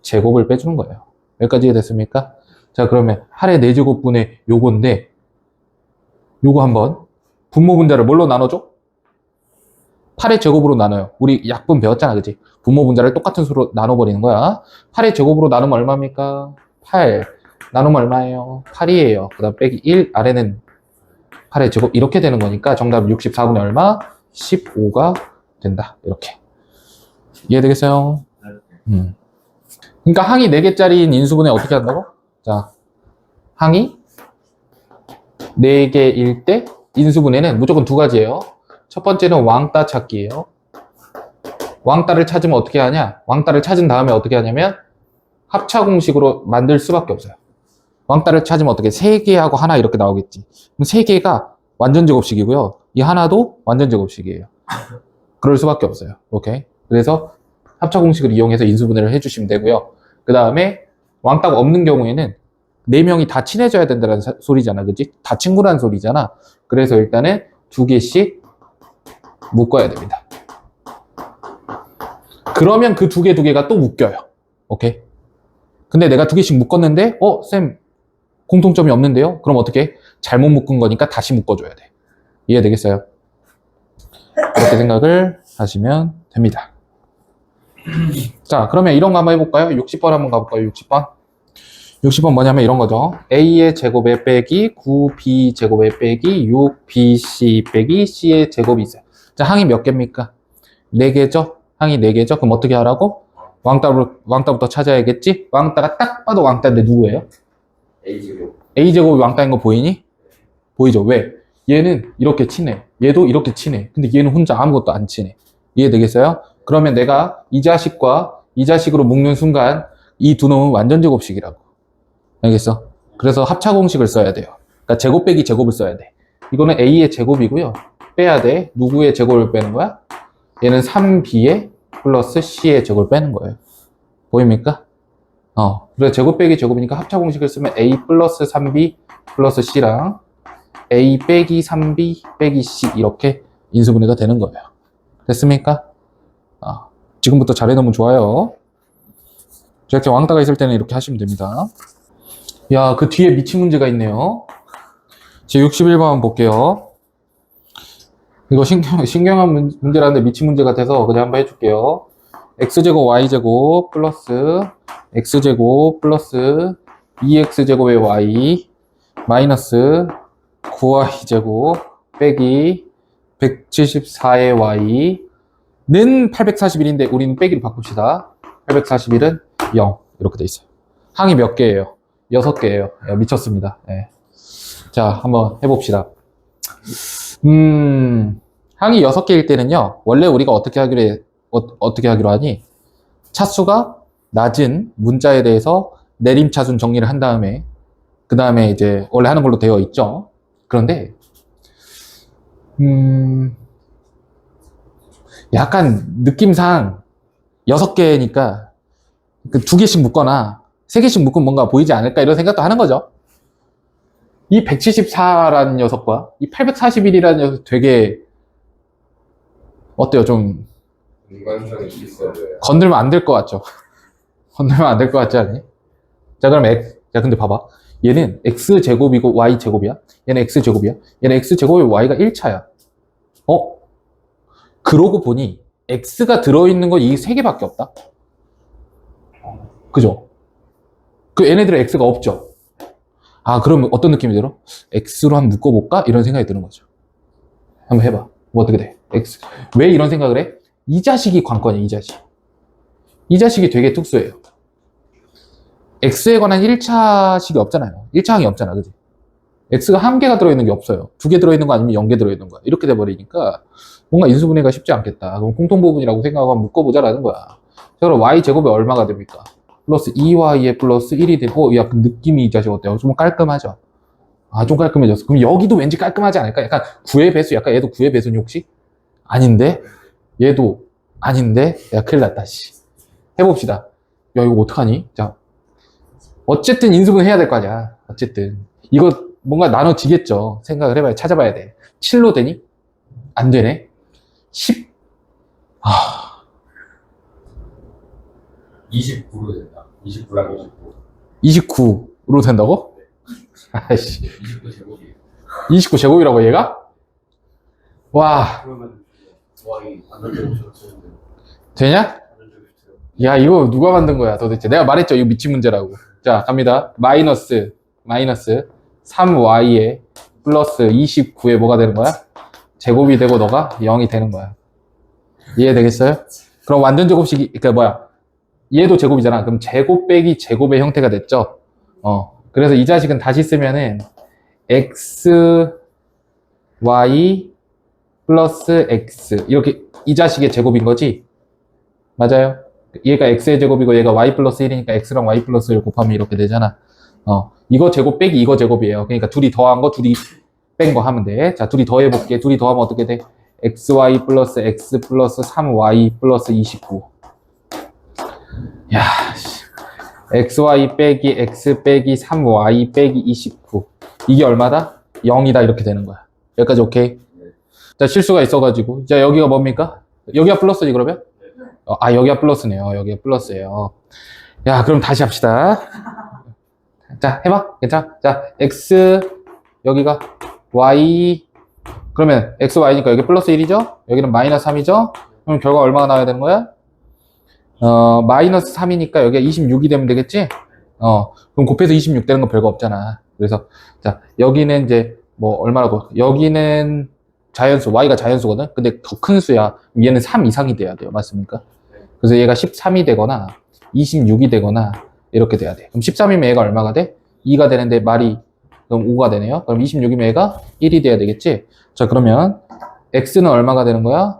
제곱을 빼주는 거예요. 여기까지 이해됐습니까? 자, 그러면 8의 4제곱분의 요건데 요거 한번 분모 분자를 뭘로 나눠줘? 8의 제곱으로 나눠요. 우리 약분 배웠잖아, 그치? 분모 분자를 똑같은 수로 나눠버리는 거야. 8의 제곱으로 나누면 얼마입니까? 8 나누면 얼마예요? 8이에요. 그 다음 빼기 1, 아래는 8의 제곱 이렇게 되는 거니까 정답은 64분의 얼마? 15가 된다. 이렇게. 이해되겠어요? 그러니까 항이 4개짜리인 인수분해 어떻게 한다고? 자, 항이 4개일 때 인수분해는 무조건 두 가지예요. 첫 번째는 왕따 찾기예요. 왕따를 찾으면 어떻게 하냐? 왕따를 찾은 다음에 어떻게 하냐면 합차 공식으로 만들 수밖에 없어요. 왕따를 찾으면 어떻게 3개하고 하나 이렇게 나오겠지. 그럼 3개가 완전 제곱식이고요. 이 하나도 완전 제곱식이에요. 그럴 수밖에 없어요. 오케이. 그래서 합차 공식을 이용해서 인수분해를 해주시면 되고요. 그 다음에 왕따가 없는 경우에는 4명이 다 친해져야 된다는 소리잖아. 그치? 다 친구라는 소리잖아. 그래서 일단은 2개씩 묶어야 됩니다. 그러면 그 2개가 또 묶여요. 오케이? 근데 내가 2개씩 묶었는데, 쌤, 공통점이 없는데요? 그럼 어떻게? 잘못 묶은 거니까 다시 묶어줘야 돼. 이해되겠어요? 그렇게 생각을 하시면 됩니다. 자, 그러면 이런 거 한번 해볼까요? 60번 한번 가볼까요? 60번. 60번 뭐냐면 이런 거죠. A의 제곱에 빼기 9B 제곱에 빼기 6BC 빼기 C의 제곱이 있어요. 자, 항이 몇 개입니까? 4개죠? 항이 4개죠? 그럼 어떻게 하라고? 왕따부터 찾아야겠지? 왕따가 딱 봐도 왕따인데 누구예요? A제곱. A제곱이 왕따인 거 보이니? 보이죠? 왜? 얘는 이렇게 친해. 얘도 이렇게 친해. 근데 얘는 혼자 아무것도 안 친해. 이해되겠어요? 그러면 내가 이 자식과 이 자식으로 묶는 순간 이 두 놈은 완전 제곱식이라고. 알겠어? 그래서 합차 공식을 써야 돼요. 그러니까 제곱 빼기 제곱을 써야 돼. 이거는 A의 제곱이고요. 빼야 돼. 누구의 제곱을 빼는 거야? 얘는 3B의 플러스 C의 제곱을 빼는 거예요. 보입니까? 그래서 제곱 빼기 제곱이니까 합차 공식을 쓰면 A 플러스 3B 플러스 C랑 A 빼기 3B 빼기 C 이렇게 인수분해가 되는 거예요. 됐습니까? 지금부터 잘해놓으면 좋아요. 제작자 왕따가 있을 때는 이렇게 하시면 됩니다. 야, 그 뒤에 미치 문제가 있네요. 제 61번 한번 볼게요. 이거 신경한 문제라는데 미치 문제 같아서 그냥 한번 해줄게요. x제곱 y제곱 플러스 x제곱 플러스 2x제곱의 y 마이너스 9y제곱 빼기 174의 y는 841인데 우리는 빼기로 바꿉시다. 841은 0 이렇게 돼 있어요. 항이 몇 개예요? 6개예요. 미쳤습니다. 네. 자, 한번 해봅시다. 항이 6개일 때는요, 원래 우리가 어떻게 하기로 하니? 차수가 낮은 문자에 대해서 내림차순 정리를 한 다음에, 그 다음에 이제 원래 하는 걸로 되어 있죠. 그런데, 약간 느낌상 6개니까 그 2개씩 묶거나 3개씩 묶으면 뭔가 보이지 않을까 이런 생각도 하는 거죠. 이 174라는 녀석과 이 841이라는 녀석 되게 어때요? 좀 인간성이 있어요. 건들면 안 될 것 같죠? 건들면 안 될 것 같지 않니? 자, 그럼 자, 근데 봐봐. 얘는 x제곱이고 y제곱이야. 얘는 x제곱이야. 얘는 x제곱에 y가 1차야. 그러고 보니 x가 들어있는 건 이 3개밖에 없다. 그죠? 그 얘네들은 x가 없죠. 그럼 어떤 느낌이 들어? x로 한번 묶어볼까? 이런 생각이 드는 거죠. 한번 해봐. 뭐 어떻게 돼? x. 왜 이런 생각을 해? 이 자식이 관건이야, 이 자식. 이 자식이 되게 특수해요. x에 관한 1차식이 없잖아요. 1차항이 없잖아, 그지? x가 1개가 들어있는 게 없어요. 2개 들어있는 거 아니면 0개 들어있는 거야. 이렇게 돼버리니까 뭔가 인수분해가 쉽지 않겠다. 그럼 공통부분이라고 생각하고 한번 묶어보자라는 거야. 자, 그럼 y제곱이 얼마가 됩니까? 플러스 2y에 플러스 1이 되고, 야, 그 느낌이 이 자식 어때요? 좀 깔끔하죠? 좀 깔끔해졌어. 그럼 여기도 왠지 깔끔하지 않을까? 약간 9의 배수, 약간 얘도 9의 배수니 혹시? 아닌데? 얘도 아닌데? 야, 큰일 났다, 씨. 해봅시다. 야, 이거 어떡하니? 자. 어쨌든 인수분 해야 될 거 아니야. 어쨌든. 이거 뭔가 나눠지겠죠. 생각을 해봐야, 찾아봐야 돼. 7로 되니? 안 되네. 10. 29로 된다. 29랑 29. 29로 된다고? 아이씨. 29 제곱이에요. 29 제곱이라고 얘가? 와, 그러면 y 완전 제곱식으로 쓰는데 되냐? 완전 제곱식이요. 야, 이거 누가 만든 거야, 도대체? 내가 말했죠, 이거 미친 문제라고. 자, 갑니다. 마이너스 3y에 플러스 29에 뭐가 되는 거야? 제곱이 되고 너가 0이 되는 거야. 이해되겠어요? 그럼 완전 제곱식이, 그러니까 뭐야? 얘도 제곱이잖아. 그럼 제곱 빼기 제곱의 형태가 됐죠? 그래서 이 자식은 다시 쓰면은 x, y 플러스 x. 이렇게 이 자식의 제곱인 거지? 맞아요? 얘가 x의 제곱이고 얘가 y 플러스 1이니까 x랑 y 플러스 1 곱하면 이렇게 되잖아. 이거 제곱 빼기 이거 제곱이에요. 그러니까 둘이 더한 거, 둘이 뺀 거 하면 돼. 자, 둘이 더해볼게. 둘이 더하면 어떻게 돼? xy 플러스 x 플러스 3y 플러스 29. 야, xy 빼기 x 빼기 3y 빼기 29. 이게 얼마다? 0이다. 이렇게 되는 거야. 여기까지 오케이? 자, 실수가 있어가지고. 자, 여기가 뭡니까? 여기가 플러스지, 그러면? 여기가 플러스네요. 여기가 플러스예요. 야, 그럼 다시 합시다. 자, 해봐. 괜찮아? 자, x, 여기가 y, 그러면 x, y니까 여기 플러스 1이죠? 여기는 마이너스 3이죠? 그럼 결과 얼마가 나와야 되는 거야? 마이너스 3이니까 여기가 26이 되면 되겠지? 그럼 곱해서 26 되는 건 별거 없잖아. 그래서, 자, 여기는 이제, 뭐, 얼마라고? 여기는 자연수, y가 자연수거든? 근데 더 큰 수야. 얘는 3 이상이 돼야 돼요. 맞습니까? 그래서 얘가 13이 되거나, 26이 되거나, 이렇게 돼야 돼. 그럼 13이면 얘가 얼마가 돼? 2가 되는데 말이, 그럼 5가 되네요. 그럼 26이면 얘가 1이 돼야 되겠지? 자, 그러면, x는 얼마가 되는 거야?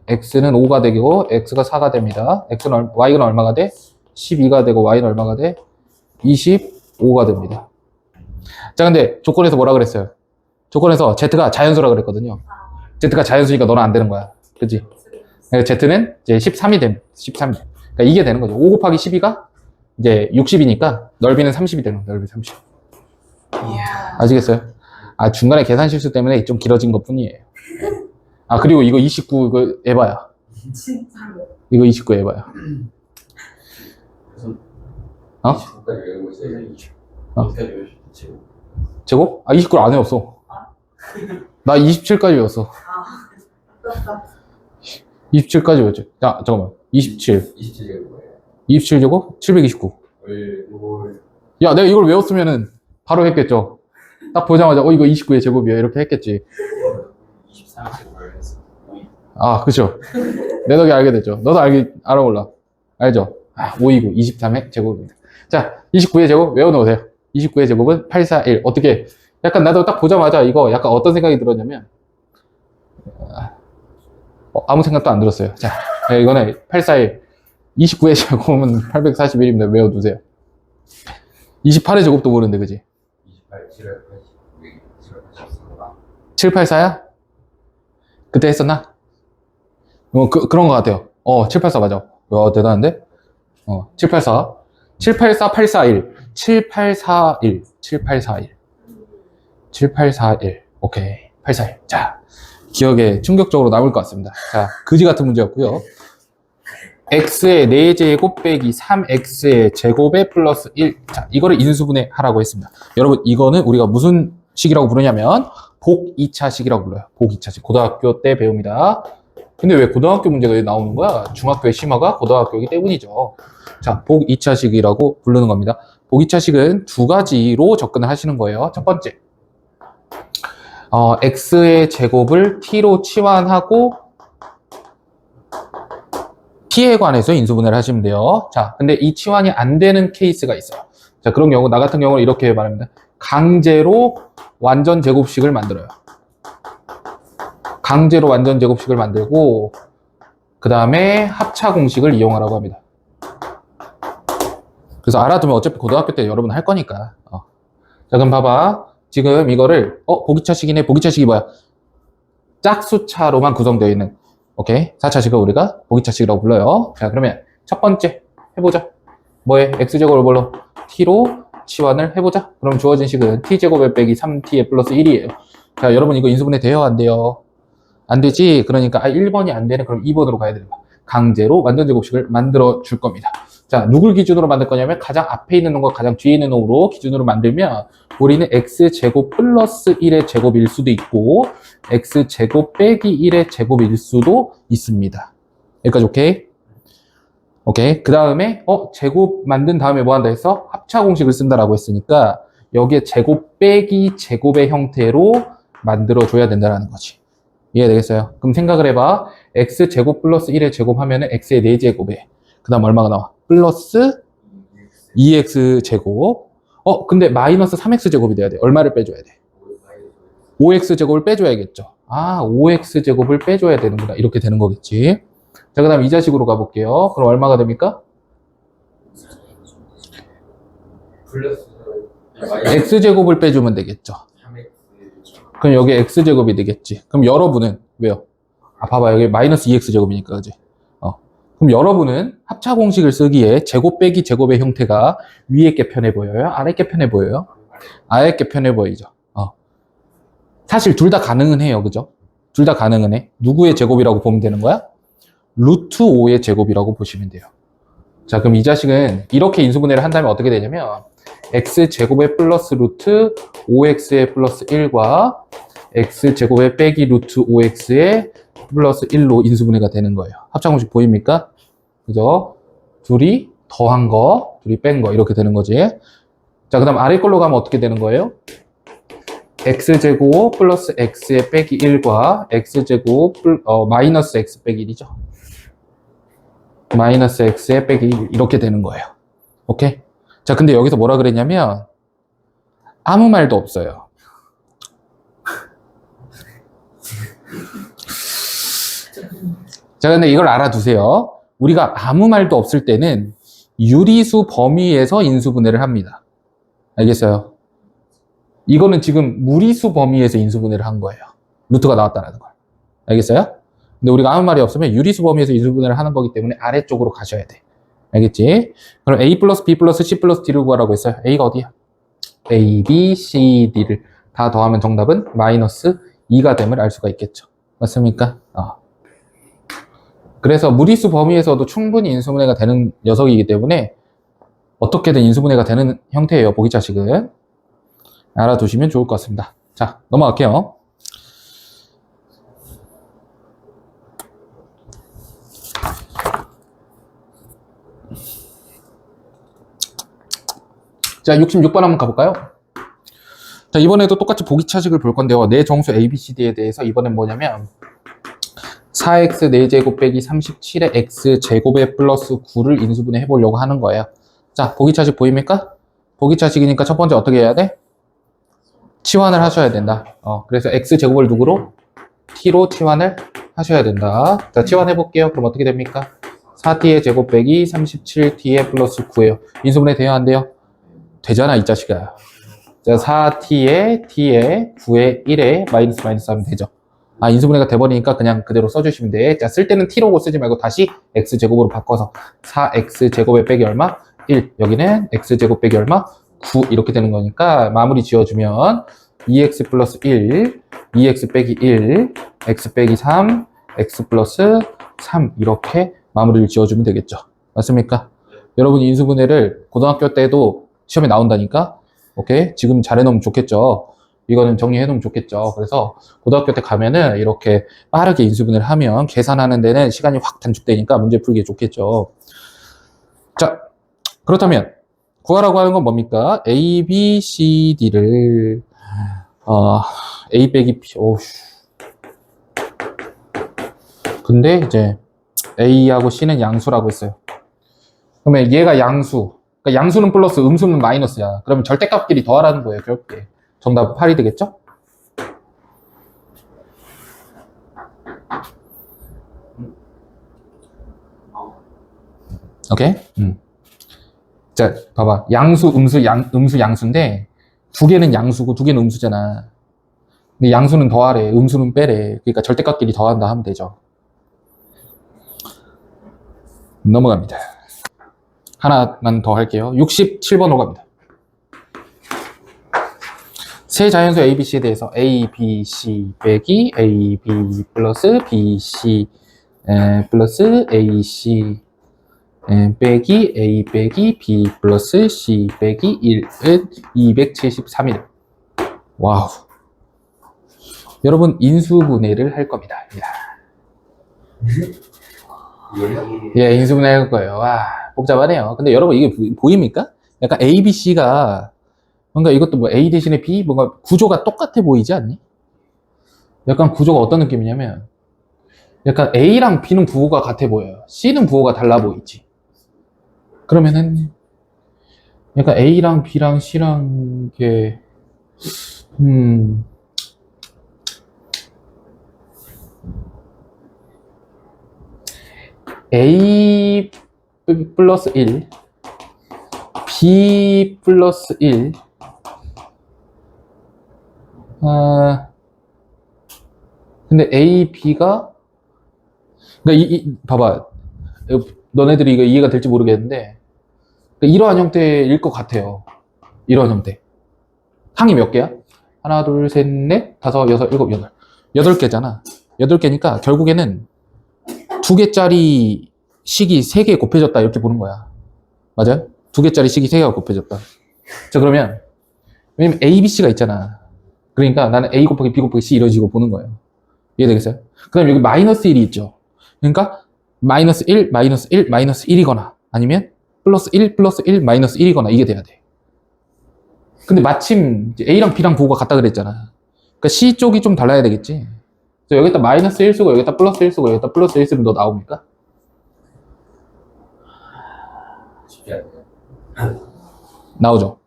x는 5가 되고, x가 4가 됩니다. y는 얼마가 돼? 12가 되고, y는 얼마가 돼? 25가 됩니다. 자, 근데 조건에서 뭐라 그랬어요? 조건에서 z가 자연수라 그랬거든요. z가 자연수니까 너는 안 되는 거야. 그치? z는 이제 13이 됨. 13이. 그러니까 이게 되는 거죠. 5 곱하기 12가 이제 60이니까 넓이는 30이 되는 거야. 넓이 30. 아시겠어요? 중간에 계산 실수 때문에 좀 길어진 것 뿐이에요. 그리고 이거 29, 이거 에바야. 진짜로. 이거 29 에바야. 그래서 29까지 외우고 있어요. 20 어. 어떻게 외우실 지 제곱? 29를 안 외웠어. 나 27까지 외웠어. 27까지 외웠지. 자, 잠깐만. 27. 27제곱 뭐예요? 27제곱? 729. 뭘 야, 내가 이걸 외웠으면은 바로 했겠죠. 딱 보자마자, 이거 29의 제곱이야. 이렇게 했겠지. 23제곱을 했어. 그쵸. 내 덕에 알게 됐죠. 너도 알아올라. 알죠? 529, 23의 제곱입니다. 자, 29의 제곱 외워놓으세요. 29의 제곱은 841. 어떻게, 약간 나도 딱 보자마자 이거 약간 어떤 생각이 들었냐면, 아무 생각도 안 들었어요. 자, 이거는 841. 29의 제곱은 841입니다. 외워두세요. 28의 제곱도 모르는데, 그지? 28, 7월 80, 7월 84. 784야? 그때 했었나? 그런 것 같아요. 784 맞아. 대단한데? 784. 784, 841. 7841. 7841. 7841. 오케이. 841. 자, 기억에 충격적으로 남을 것 같습니다. 자, 그지 같은 문제였고요. x의 4제곱 빼기 3x의 제곱에 플러스 1. 자, 이거를 인수분해 하라고 했습니다. 여러분, 이거는 우리가 무슨 식이라고 부르냐면, 복 2차식이라고 불러요. 복 2차식. 고등학교 때 배웁니다. 근데 왜 고등학교 문제가 나오는 거야? 중학교의 심화가 고등학교이기 때문이죠. 자, 복 2차식이라고 부르는 겁니다. 복 2차식은 두 가지로 접근을 하시는 거예요. 첫 번째, x의 제곱을 t로 치환하고 t에 관해서 인수분해를 하시면 돼요. 자, 근데 이 치환이 안 되는 케이스가 있어요. 자, 그런 경우, 나 같은 경우는 이렇게 말합니다. 강제로 완전 제곱식을 만들어요. 강제로 완전 제곱식을 만들고, 그 다음에 합차 공식을 이용하라고 합니다. 그래서 알아두면 어차피 고등학교 때 여러분 할 거니까. 자, 그럼 봐봐. 지금 이거를, 보기차식이네. 보기차식이 뭐야? 짝수차로만 구성되어 있는, 오케이. 4차식을 우리가 보기차식이라고 불러요. 자, 그러면 첫 번째 해보자. 뭐해? x제곱을 뭘로? t로 치환을 해보자. 그럼 주어진 식은 t제곱에 빼기 3t에 플러스 1이에요. 자, 여러분 이거 인수분해 돼요? 안 돼요? 안 되지? 그러니까 1번이 안 되네. 그럼 2번으로 가야 되는 거야. 강제로 완전 제곱식을 만들어 줄 겁니다. 자, 누굴 기준으로 만들 거냐면 가장 앞에 있는 놈과 가장 뒤에 있는 놈으로 기준으로 만들면 우리는 x제곱 플러스 1의 제곱일 수도 있고 x제곱 빼기 1의 제곱일 수도 있습니다. 여기까지 오케이? 오케이. 그 다음에 제곱 만든 다음에 뭐 한다 했어? 합차 공식을 쓴다라고 했으니까 여기에 제곱 빼기 제곱의 형태로 만들어줘야 된다는 거지. 이해되겠어요? 그럼 생각을 해봐. x제곱 플러스 1의 제곱 하면은 x의 4제곱에 그 다음 얼마가 나와? 플러스 2x제곱. 근데 마이너스 3x제곱이 돼야 돼. 얼마를 빼줘야 돼? 5x제곱을 빼줘야겠죠. 5x제곱을 빼줘야 되는구나. 이렇게 되는 거겠지. 자, 그 다음 이 자식으로 가볼게요. 그럼 얼마가 됩니까? 플러스 x제곱을 빼주면 되겠죠. 3x 그럼 여기 x제곱이 되겠지. 그럼 여러분은 왜요? 봐봐. 여기 마이너스 2x제곱이니까, 그지? 그럼 여러분은 합차 공식을 쓰기에 제곱 빼기 제곱의 형태가 위에 게 편해 보여요? 아래 게 편해 보여요? 아래 게 편해 보이죠? 사실 둘 다 가능은 해요. 그죠? 둘 다 가능은 해. 누구의 제곱이라고 보면 되는 거야? 루트 5의 제곱이라고 보시면 돼요. 자, 그럼 이 자식은 이렇게 인수분해를 한다면 어떻게 되냐면 x제곱의 플러스 루트 5x의 플러스 1과 x제곱의 빼기 루트 5x의 플러스 1로 인수분해가 되는 거예요. 합차공식 보입니까? 그죠? 둘이 더한 거, 둘이 뺀 거 이렇게 되는 거지. 자, 그 다음 아래 걸로 가면 어떻게 되는 거예요? x제곱 플러스 x의 빼기 1과 x제곱 마이너스 x 빼기 1이죠. 마이너스 x의 빼기 1 이렇게 되는 거예요. 오케이? 자, 근데 여기서 뭐라 그랬냐면 아무 말도 없어요. 자, 근데 이걸 알아두세요. 우리가 아무 말도 없을 때는 유리수 범위에서 인수분해를 합니다. 알겠어요? 이거는 지금 무리수 범위에서 인수분해를 한 거예요. 루트가 나왔다는 걸. 알겠어요? 근데 우리가 아무 말이 없으면 유리수 범위에서 인수분해를 하는 거기 때문에 아래쪽으로 가셔야 돼. 알겠지? 그럼 A 플러스 B 플러스 C 플러스 D를 구하라고 했어요. A가 어디야? A, B, C, D를 다 더하면 정답은 마이너스 2가 됨을 알 수가 있겠죠. 맞습니까? 그래서 무리수 범위에서도 충분히 인수분해가 되는 녀석이기 때문에 어떻게든 인수분해가 되는 형태예요. 보기자식은. 알아두시면 좋을 것 같습니다. 자, 넘어갈게요. 자, 66번 한번 가볼까요? 자, 이번에도 똑같이 보기차식을 볼 건데요. 내 정수 ABCD에 대해서 이번엔 뭐냐면 4x 4제곱 빼기 37의 x제곱에 플러스 9를 인수분해 해보려고 하는 거예요. 자, 보기차식 보입니까? 보기차식이니까 첫 번째 어떻게 해야 돼? 치환을 하셔야 된다. 그래서 x제곱을 누구로? t로 치환을 하셔야 된다. 자, 치환해볼게요. 그럼 어떻게 됩니까? 4t의 제곱 빼기 37t의 플러스 9예요. 인수분해 돼야 안 돼요? 되잖아, 이 자식아. 자, 4t의 t의 9의 1에 마이너스 마이너스 하면 되죠. 인수분해가 돼버리니까 그냥 그대로 써주시면 돼. 자, 쓸 때는 t로고 쓰지 말고 다시 x제곱으로 바꿔서 4x제곱에 빼기 얼마? 1. 여기는 x제곱 빼기 얼마? 9 이렇게 되는 거니까 마무리 지어주면 2x 플러스 1, 2x 빼기 1, x 빼기 3, x 플러스 3 이렇게 마무리를 지어주면 되겠죠. 맞습니까? 여러분 인수분해를 고등학교 때도 시험에 나온다니까? 오케이? 지금 잘해놓으면 좋겠죠. 이거는 정리해놓으면 좋겠죠. 그래서 고등학교 때 가면은 이렇게 빠르게 인수분해를 하면 계산하는 데는 시간이 확 단축되니까 문제 풀기에 좋겠죠. 자, 그렇다면 구하라고 하는 건 뭡니까? A, B, C, D를 A 빼기 P. 근데 이제 A하고 C는 양수라고 했어요. 그러면 얘가 양수. 그러니까 양수는 플러스, 음수는 마이너스야. 그러면 절대값끼리 더하라는 거예요. 결국에. 정답 8이 되겠죠? 오케이? 자, 봐봐. 양수, 음수, 음수, 양수인데 두 개는 양수고 두 개는 음수잖아. 근데 양수는 더하래, 음수는 빼래. 그러니까 절대값끼리 더한다 하면 되죠. 넘어갑니다. 하나만 더 할게요. 67번으로 갑니다. 세 자연수 ABC에 대해서 A, B, C 빼기 A, B 플러스 B, C 플러스 A, C n 빼기 a 빼기 b 플러스 c 빼기 1은 273이래. 와우. 여러분 인수분해를 할 겁니다. 예, 인수분해 할 거예요. 와, 복잡하네요. 근데 여러분 이게 보입니까? 약간 A, B, C가 뭔가 이것도 뭐 A 대신에 B 뭔가 구조가 똑같아 보이지 않니? 약간 구조가 어떤 느낌이냐면 약간 A랑 B는 부호가 같아 보여요. C는 부호가 달라 보이지. 그러면은 약간 A랑 B랑 C랑 게 A 플러스 1 B 플러스 1 근데 A, B가 그러니까 봐봐 너네들이 이거 이해가 될지 모르겠는데 그러니까 이러한 형태일 것 같아요. 이러한 형태 항이 몇 개야? 하나 둘 셋 넷 다섯 여섯 일곱 여덟 8개잖아. 8개니까 결국에는 2개짜리 식이 3개 곱해졌다 이렇게 보는 거야. 맞아요? 2개짜리 식이 3개가 곱해졌다. 자 그러면 왜냐면 A, B, C가 있잖아. 그러니까 나는 A 곱하기 B 곱하기 C 이런 식으로 보는 거예요. 이해되겠어요? 그 다음에 여기 마이너스 1이 있죠. 그러니까 마이너스 1, 마이너스 1, 마이너스 1이거나 아니면 플러스 1, 플러스 1, 마이너스 1이거나 이게 돼야 돼. 근데 마침 이제 A랑 B랑 부호가 같다 그랬잖아. 그러니까 C 쪽이 좀 달라야 되겠지. 그래서 여기다 마이너스 1 쓰고 여기다 플러스 1 쓰고 여기다 플러스 1 쓰면 너 나옵니까? 쉽지 않네. 나오죠.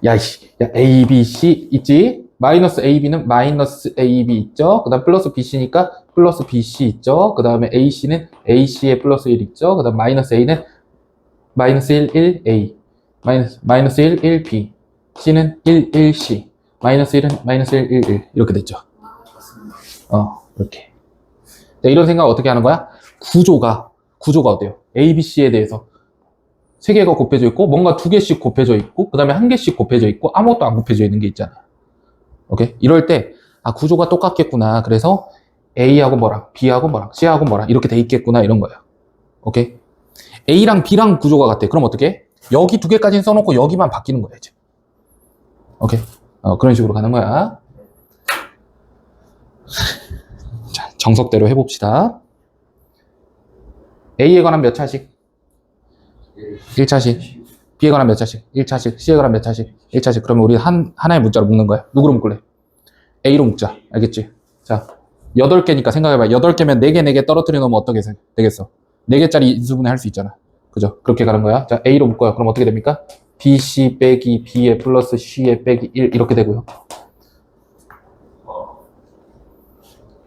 야, A, B, C 있지? 마이너스 A, B는 마이너스 A, B 있죠? 그 다음 플러스 B, C니까 플러스 B, C 있죠? 그 다음에 A, C는 A, C에 플러스 1 있죠? 그 다음 마이너스 A는 마이너스 1, 1, A. 마이너스 1, 1, B. C는 1, 1, C. 마이너스 1은 마이너스 1, 1, 1. 이렇게 됐죠. 이렇게. 자, 이런 생각 어떻게 하는 거야? 구조가 어때요? A, B, C에 대해서 3개가 곱해져 있고 뭔가 2개씩 곱해져 있고 그 다음에 1개씩 곱해져 있고 아무것도 안 곱해져 있는 게 있잖아. 오케이? 이럴 때 구조가 똑같겠구나. 그래서 A하고 뭐랑 B하고 뭐랑 C하고 뭐랑 이렇게 돼 있겠구나 이런 거예요. 오케이? A랑 B랑 구조가 같아. 그럼 어떻게? 여기 2개까지는 써놓고 여기만 바뀌는 거야 이제. 오케이? 그런 식으로 가는 거야. 자, 정석대로 해봅시다. A에 관한 몇 차식? 1차식. B에 관한 몇 차식? 1차식. C에 관한 몇 차식? 1차식. 그러면 우리 하나의 문자로 묶는 거야. 누구로 묶을래? A로 묶자. 알겠지? 자, 8개니까 생각해봐. 8개면 4개, 4개 떨어뜨려 놓으면 어떻게 되겠어? 4개짜리 인수분해 할 수 있잖아. 그죠? 그렇게 가는 거야. 자, A로 묶어요. 그럼 어떻게 됩니까? BC 빼기 B에 플러스 C에 빼기 1 이렇게 되고요.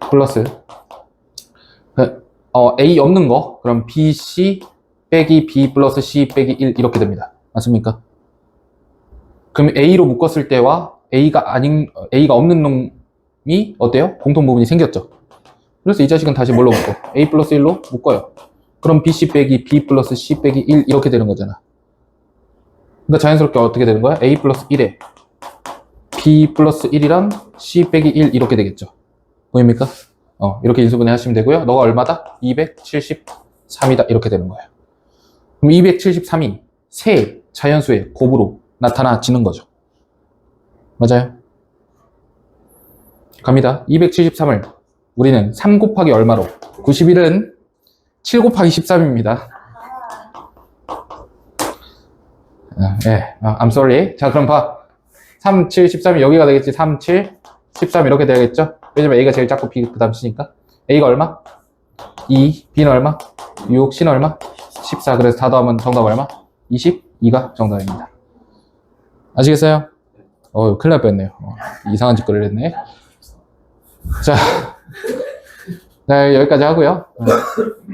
플러스 A 없는 거 그럼 BC 빼기 B 플러스 C 빼기 1 이렇게 됩니다. 맞습니까? 그럼 A로 묶었을 때와 A가 없는 놈이 어때요? 공통 부분이 생겼죠. 그래서 이 자식은 다시 뭘로 묶어? A 플러스 1로 묶어요. 그럼 BC 빼기 B 플러스 C 빼기 1 이렇게 되는 거잖아. 그러니까 자연스럽게 어떻게 되는 거야? A 플러스 1에 B 플러스 1이랑 C 빼기 1 이렇게 되겠죠. 보입니까? 이렇게 인수분해 하시면 되고요. 너가 얼마다? 273이다. 이렇게 되는 거예요. 그럼 273이 세 자연수의 곱으로 나타나지는 거죠. 맞아요? 갑니다. 273을 우리는 3 곱하기 얼마로? 91은 7 곱하기 13입니다. 예, I'm sorry. 자, 그럼 봐. 3, 7, 13이 여기가 되겠지. 3, 7, 13 이렇게 되겠죠? 왜냐면 A가 제일 작고 B 그 다음 C니까. A가 얼마? 2, B는 얼마? 6, C는 얼마? 14. 그래서 다 더하면 정답 얼마? 22가 정답입니다. 아시겠어요? 큰일 날 뻔했네요. 이상한 짓거리를 했네. 자, 여기까지 하고요.